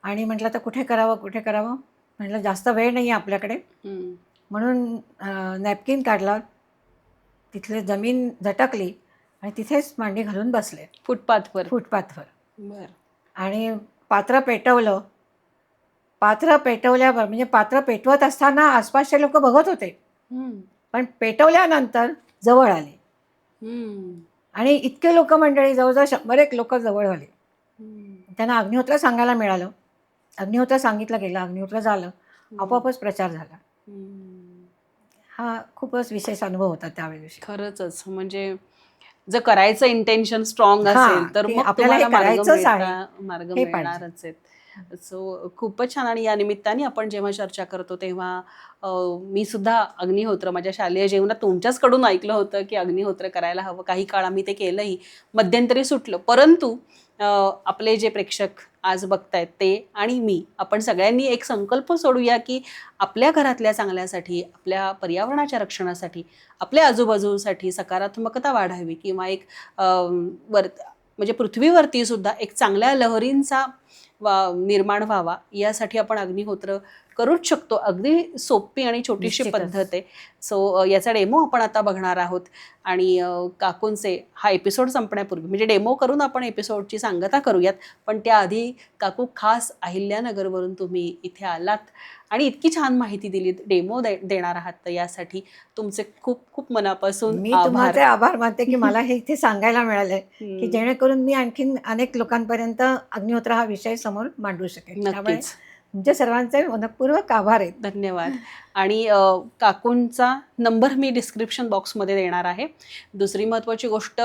आणि म्हटलं तर कुठे करावं कुठे करावं. म्हटलं जास्त वेळ नाही आहे आपल्याकडे, म्हणून नॅपकिन काढला, तिथले जमीन झटकली आणि तिथेच मांडी घालून बसले फुटपाथवर. आणि पात्र पेटवलं. पात्र पेटवल्यावर म्हणजे पात्र पेटवत असताना आसपासचे लोक बघत होते, पण पेटवल्यानंतर जवळ आले आणि इतके लोक मंडळी, जवळजवळ 100 लोक जवळ आले. त्यांना अग्निहोत्र सांगायला मिळालं, अग्निहोत्र सांगितलं गेलं, अग्निहोत्र झालं, आपोआपच प्रचार झाला. हा खूपच विशेष अनुभव होता त्यावेळी. खरंच, म्हणजे जर करायचं इंटेन्शन स्ट्रॉंग असेल तर मग आपल्याला हे करायचंच आहे, मार्ग हे मिळणारच आहेत. सो खूपच छान. आणि या निमित्ताने आपण जेव्हा चर्चा करतो तेव्हा मी सुद्धा अग्निहोत्र माझ्या शालेय जीवनात तुमच्याचकडून ऐकलं होतं की अग्निहोत्र करायला हवं. काही काळ आम्ही ते केलंही, मध्यंतरी सुटलं. परंतु आपले जे प्रेक्षक आज बघतायत ते आणि मी, आपण सगळ्यांनी एक संकल्प सोडूया की आपल्या घरातल्या चांगल्यासाठी, आपल्या पर्यावरणाच्या रक्षणासाठी, आपल्या आजूबाजूसाठी सकारात्मकता वाढावी किंवा एक म्हणजे पृथ्वीवरती सुद्धा एक चांगल्या लहरींचा निर्माण व्हावा, यासाठी आपण अग्निहोत्र करूच शकतो. अगदी सोपी आणि छोटीशी पद्धत आहे. सो याचा डेमो आपण आता बघणार आहोत. आणि काकूंचे हा एपिसोड संपण्यापूर्वी, म्हणजे डेमो करून आपण एपिसोडची सांगता करूयात, पण त्याआधी काकू खास अहिल्यानगरवरून तुम्ही इथे आलात आणि इतकी छान माहिती दिलीत, डेमो देणार आहात, तर यासाठी तुमचे खूप खूप मनापासून मी तुमचे आभार मानते की मला हे इथे सांगायला मिळालंय, की जेणेकरून मी आणखीन अनेक लोकांपर्यंत अग्निहोत्र हा विषय समोर मांडू शकेल. नक्कीच. तुमच्या सर्वांचे मनपूर्वक आभार आहेत. धन्यवाद. आणि काकूंचा नंबर मी डिस्क्रिप्शन बॉक्समध्ये देणार आहे. दुसरी महत्त्वाची गोष्ट,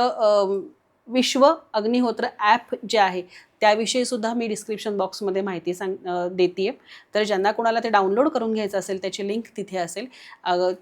विश्व अग्निहोत्र ॲप जे आहे त्याविषयी सुद्धा मी डिस्क्रिप्शन बॉक्समध्ये माहिती देते. तर ज्यांना कोणाला ते डाउनलोड करून घ्यायचं असेल त्याची लिंक तिथे असेल.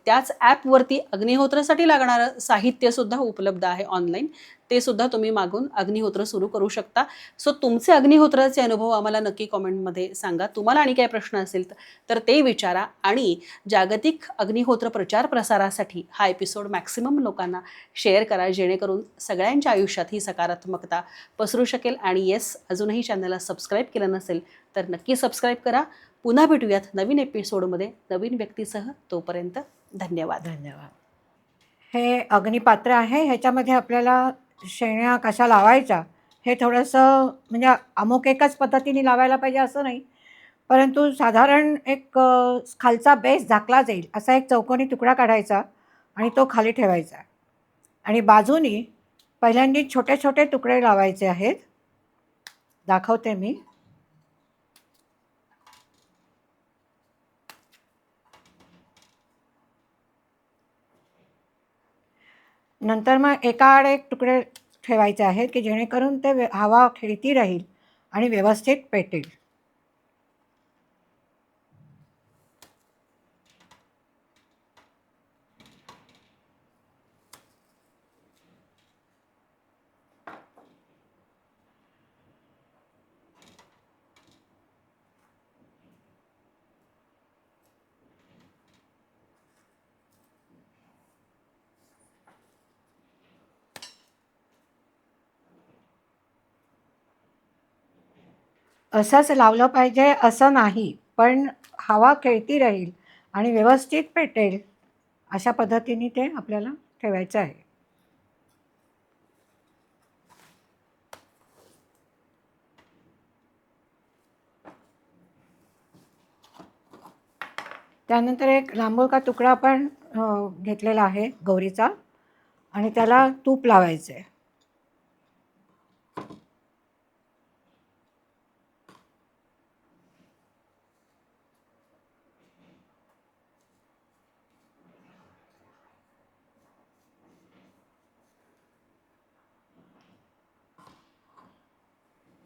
त्याच ॲपवरती अग्निहोत्रासाठी लागणारं साहित्यसुद्धा उपलब्ध आहे ऑनलाईन, ते सुद्धा तुम्ही मागून अग्निहोत्र सुरू करू शकता. सो तुमचे अग्निहोत्राचे अनुभव आम्हाला नक्की कॉमेंटमध्ये सांगा. तुम्हाला आणि काही प्रश्न असेल तर ते विचारा. आणि जागतिक अग्निहोत्र प्रचार प्रसारासाठी हा एपिसोड मॅक्सिमम लोकांना शेअर करा, जेणेकरून सगळ्यांच्या आयुष्यात ही सकारात्मकता पसरू शकेल. आणि येस, अजूनही चॅनलला सबस्क्राईब केलं नसेल तर नक्की सबस्क्राईब करा. पुन्हा भेटूयात नवीन एपिसोडमध्ये नवीन व्यक्तीसह. तोपर्यंत धन्यवाद. हे अग्निपात्र आहे, ह्याच्यामध्ये आपल्याला शेण्या कशा लावायच्या हे थोडंसं, म्हणजे अमुक एकाच पद्धतीने लावायला पाहिजे असं नाही, परंतु साधारण एक खालचा बेस झाकला जाईल असा एक चौकोनी तुकडा काढायचा आणि तो खाली ठेवायचा आणि बाजूनी पहिल्यांदा छोटे छोटे तुकडे लावायचे आहेत. दाखवते मी. नंतर मग एकाआड एक तुकडे ठेवायचे आहेत की जेणेकरून ते हवा खेळती राहील आणि व्यवस्थित पेटेल. असंच लावलं पाहिजे असं नाही, पण हवा खेळती राहील आणि व्यवस्थित पेटेल अशा पद्धतीने ते आपल्याला ठेवायचं आहे. त्यानंतर एक लांबोळका तुकडा आपण घेतलेला आहे गौरीचा आणि त्याला तूप लावायचं आहे.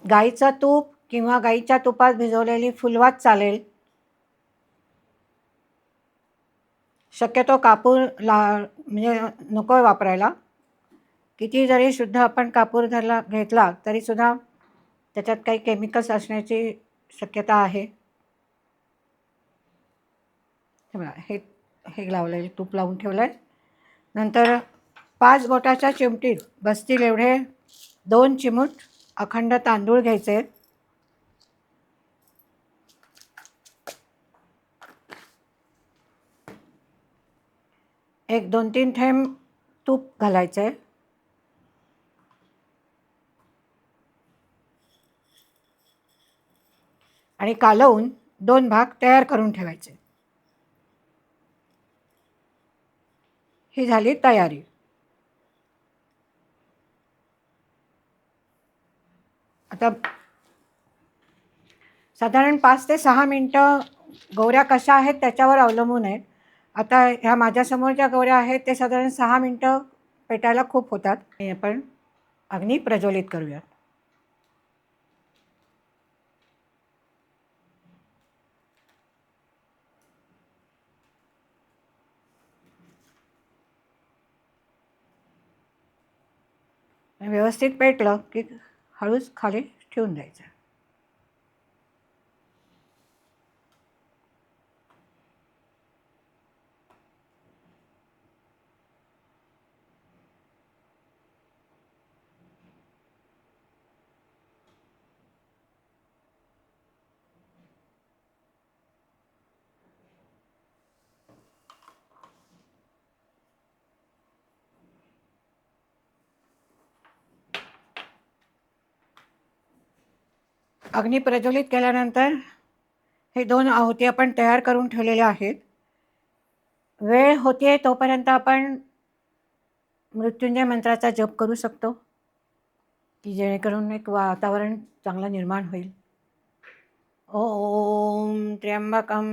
गाईचं तूप किंवा गाईच्या तुपात भिजवलेली फुलवात चालेल. शक्यतो कापूर म्हणजे नको आहे वापरायला. किती जरी शुद्ध आपण कापूर घेतला तरीसुद्धा त्याच्यात काही केमिकल्स असण्याची शक्यता आहे. हे हे लावलेले तूप लावून ठेवलं आहे. नंतर 5 बोटाच्या चिमटीत बसतील एवढे 2 चिमूट अखंड तांदूळ घ्यायचे. एक 2-3 थेंब तूप घालायचे आणि कालवून 2 भाग तयार करून ठेवायचे. ही झाली तयारी. आता साधारण 5 ते 6 मिनटं गौऱ्या कशा आहेत त्याच्यावर अवलंबून आहेत. आता ह्या माझ्यासमोर ज्या गौऱ्या आहेत ते साधारण 6 मिनटं पेटायला खूप होतात. आपण अग्नी प्रज्वलित करूयात. व्यवस्थित पेटलं की हळूच खाली ठेवून द्यायचं. अग्नी प्रज्वलित केल्यानंतर हे 2 आहुती आपण तयार करून ठेवलेल्या आहेत. वेळ होते तोपर्यंत आपण मृत्युंजय मंत्राचा जप करू शकतो की जेणेकरून एक वातावरण चांगलं निर्माण होईल. ओम त्र्यंबकं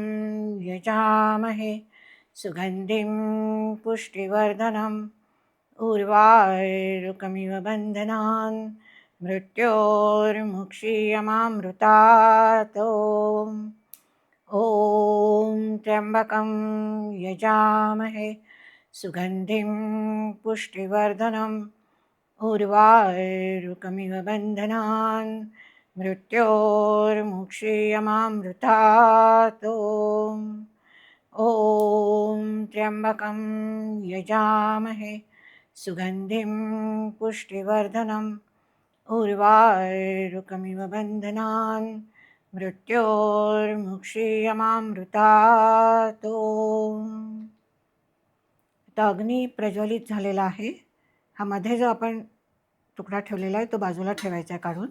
यजामहे सुगंधिं पुष्टिवर्धनम् उर्वारुकमिव बन्धनान् मृत्योर्मुक्षीयमामृतात्. ओम त्र्यंबकं यजामहे सुगंधिं पुष्टिवर्धनम् उर्वारुकमिव बन्धनान् मृत्योर्मुक्षीयमामृतात्. ओम त्र्यंबकं यजामहे सुगंधिं पुष्टिवर्धनम् उर्वारुकमिव बन्धनान् मृत्योर्मुक्षीयमामृतात्. आता अग्नी प्रज्वलित झालेला आहे. हा मध्ये जो आपण तुकडा ठेवलेला आहे तो बाजूला ठेवायचा आहे काढून.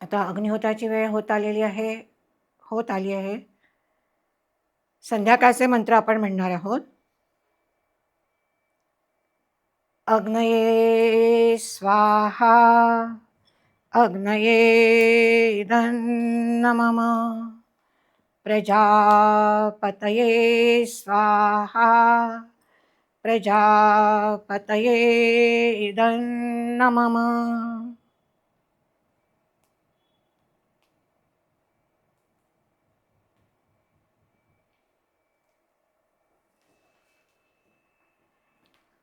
आता अग्निहोत्राची वेळ होत आली आहे. संध्याकाळचे मंत्र आपण म्हणणार आहोत. अग्नये स्वाहा अग्नये इदं नमः प्रजापतये स्वाहा प्रजापतये इदं नमः.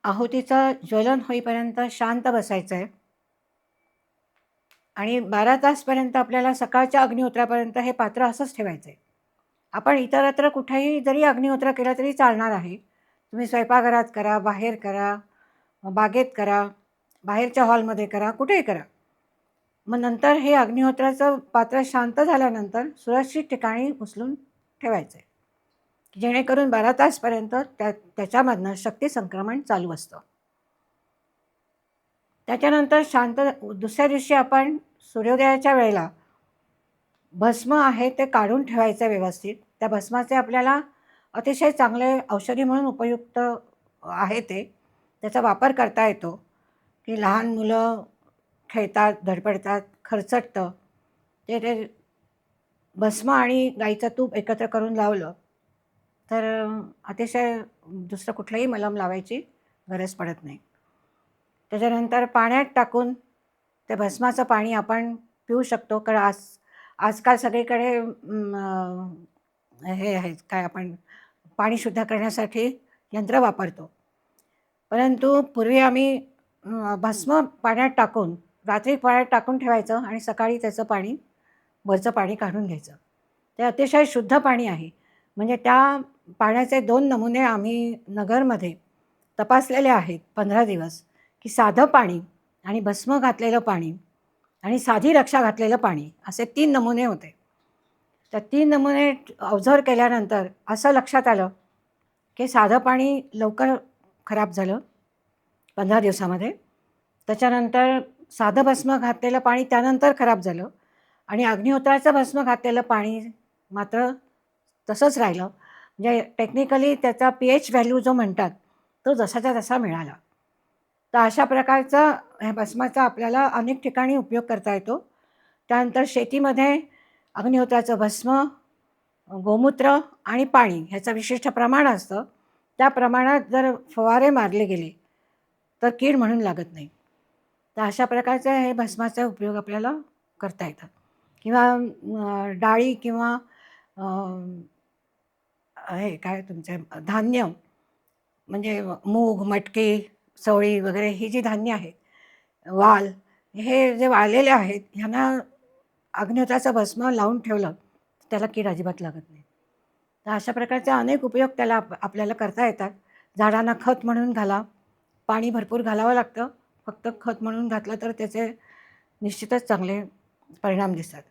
आहुतीचं ज्वलन होईपर्यंत शांत बसायचं आहे आणि 12 तासपर्यंत आपल्याला सकाळच्या अग्निहोत्रापर्यंत हे पात्र असंच ठेवायचं आहे. आपण इतरत्र कुठेही जरी अग्निहोत्र केला तरी चालणार आहे. तुम्ही स्वयंपाकघरात करा, बाहेर करा, बागेत करा, बाहेरच्या हॉलमध्ये करा, कुठेही करा. मग नंतर हे अग्निहोत्राचं पात्र शांत झाल्यानंतर सुरक्षित ठिकाणी उचलून ठेवायचं आहे, जेणेकरून 12 तासपर्यंत त्याच्यामधनं शक्ती संक्रमण चालू असतं. त्याच्यानंतर दुसऱ्या दिवशी आपण सूर्योदयाच्या वेळेला भस्म आहे ते काढून ठेवायचं व्यवस्थित. त्या भस्माचे आपल्याला अतिशय चांगले औषधी म्हणून उपयुक्त आहे ते. त्याचा वापर करता येतो, की लहान मुलं खेळतात, धडपडतात, खरचटतं. ते भस्म आणि गाईचं तूप एकत्र करून लावलं तर अतिशय दुसरं कुठलंही मलम लावायची गरज पडत नाही. त्याच्यानंतर पाण्यात टाकून ते भस्माचं पाणी आपण पिऊ शकतो. कारण आजकाल सगळीकडे हे आहे, काय आपण पाणी शुद्ध करण्यासाठी यंत्र वापरतो. परंतु पूर्वी आम्ही भस्म पाण्यात टाकून रात्री पाण्यात टाकून ठेवायचं आणि सकाळी त्याचं पाणी, वरचं पाणी काढून घ्यायचं. ते अतिशय शुद्ध पाणी आहे. म्हणजे त्या पाण्याचे 2 नमुने आम्ही नगरमध्ये तपासलेले आहेत 15 दिवस, की साधं पाणी आणि भस्म घातलेलं पाणी आणि साधी रक्षा घातलेलं पाणी असे 3 नमुने होते. त्या 3 नमुने ऑब्झर्व केल्यानंतर असं लक्षात आलं, की साधं पाणी लवकर खराब झालं 15 दिवसामध्ये. त्याच्यानंतर साधं भस्म घातलेलं पाणी त्यानंतर खराब झालं आणि अग्निहोत्राचं भस्म घातलेलं पाणी मात्र तसंच राहिलं. म्हणजे टेक्निकली त्याचा pH व्हॅल्यू जो म्हणतात तो जसाच्या तसा मिळाला. तर अशा प्रकारचा ह्या भस्माचा आपल्याला अनेक ठिकाणी उपयोग करता येतो. त्यानंतर शेतीमध्ये अग्निहोत्राचं भस्म, गोमूत्र आणि पाणी ह्याचं विशिष्ट प्रमाण असतं. त्या प्रमाणात जर फवारे मारले गेले तर कीड म्हणून लागत नाही. तर अशा प्रकारचे हे भस्माचे उपयोग आपल्याला करता येतात. किंवा डाळी किंवा हे काय तुमचे धान्य म्हणजे मूग, मटकी, चवळी वगैरे ही जी धान्य आहेत, वाल, हे जे वाळलेले आहेत ह्यांना अग्निहोत्राचं भस्म लावून ठेवलं तर त्याला कीड अजिबात लागत नाही. तर अशा प्रकारचे अनेक उपयोग त्याला आपल्याला करता येतात. झाडांना खत म्हणून घाला. पाणी भरपूर घालावं लागतं. फक्त खत म्हणून घातलं तर त्याचे निश्चितच चांगले परिणाम दिसतात.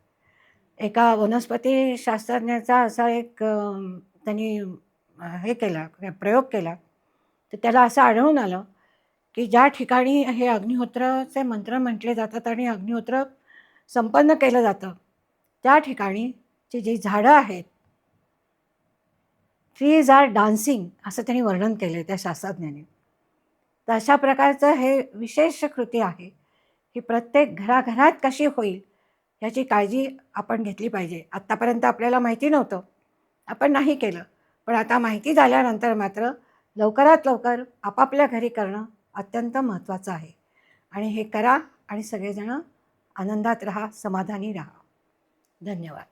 एका वनस्पती शास्त्रज्ञाचा असा एक त्यांनी हे केला, प्रयोग केला. तर त्याला असं आढळून आलं, की ज्या ठिकाणी हे अग्निहोत्राचे मंत्र म्हटले जातात आणि अग्निहोत्र संपन्न केलं जातं, त्या ठिकाणीची जी झाडं आहेत, ट्रीज आर डान्सिंग असं त्यांनी वर्णन केलं आहे त्या शास्त्रज्ञांनी. तर अशा प्रकारचं हे विशेष कृती आहे, की प्रत्येक घराघरात कशी होईल याची काळजी आपण घेतली पाहिजे. आत्तापर्यंत आपल्याला माहिती नव्हतं, आपण नाही केलं. पण आता माहिती झाल्यानंतर मात्र लवकरात लवकर आपापल्या घरी करणं अत्यंत महत्त्वाचं आहे. आणि हे करा आणि सगळेजण आनंदात राहा, समाधानी राहा. धन्यवाद.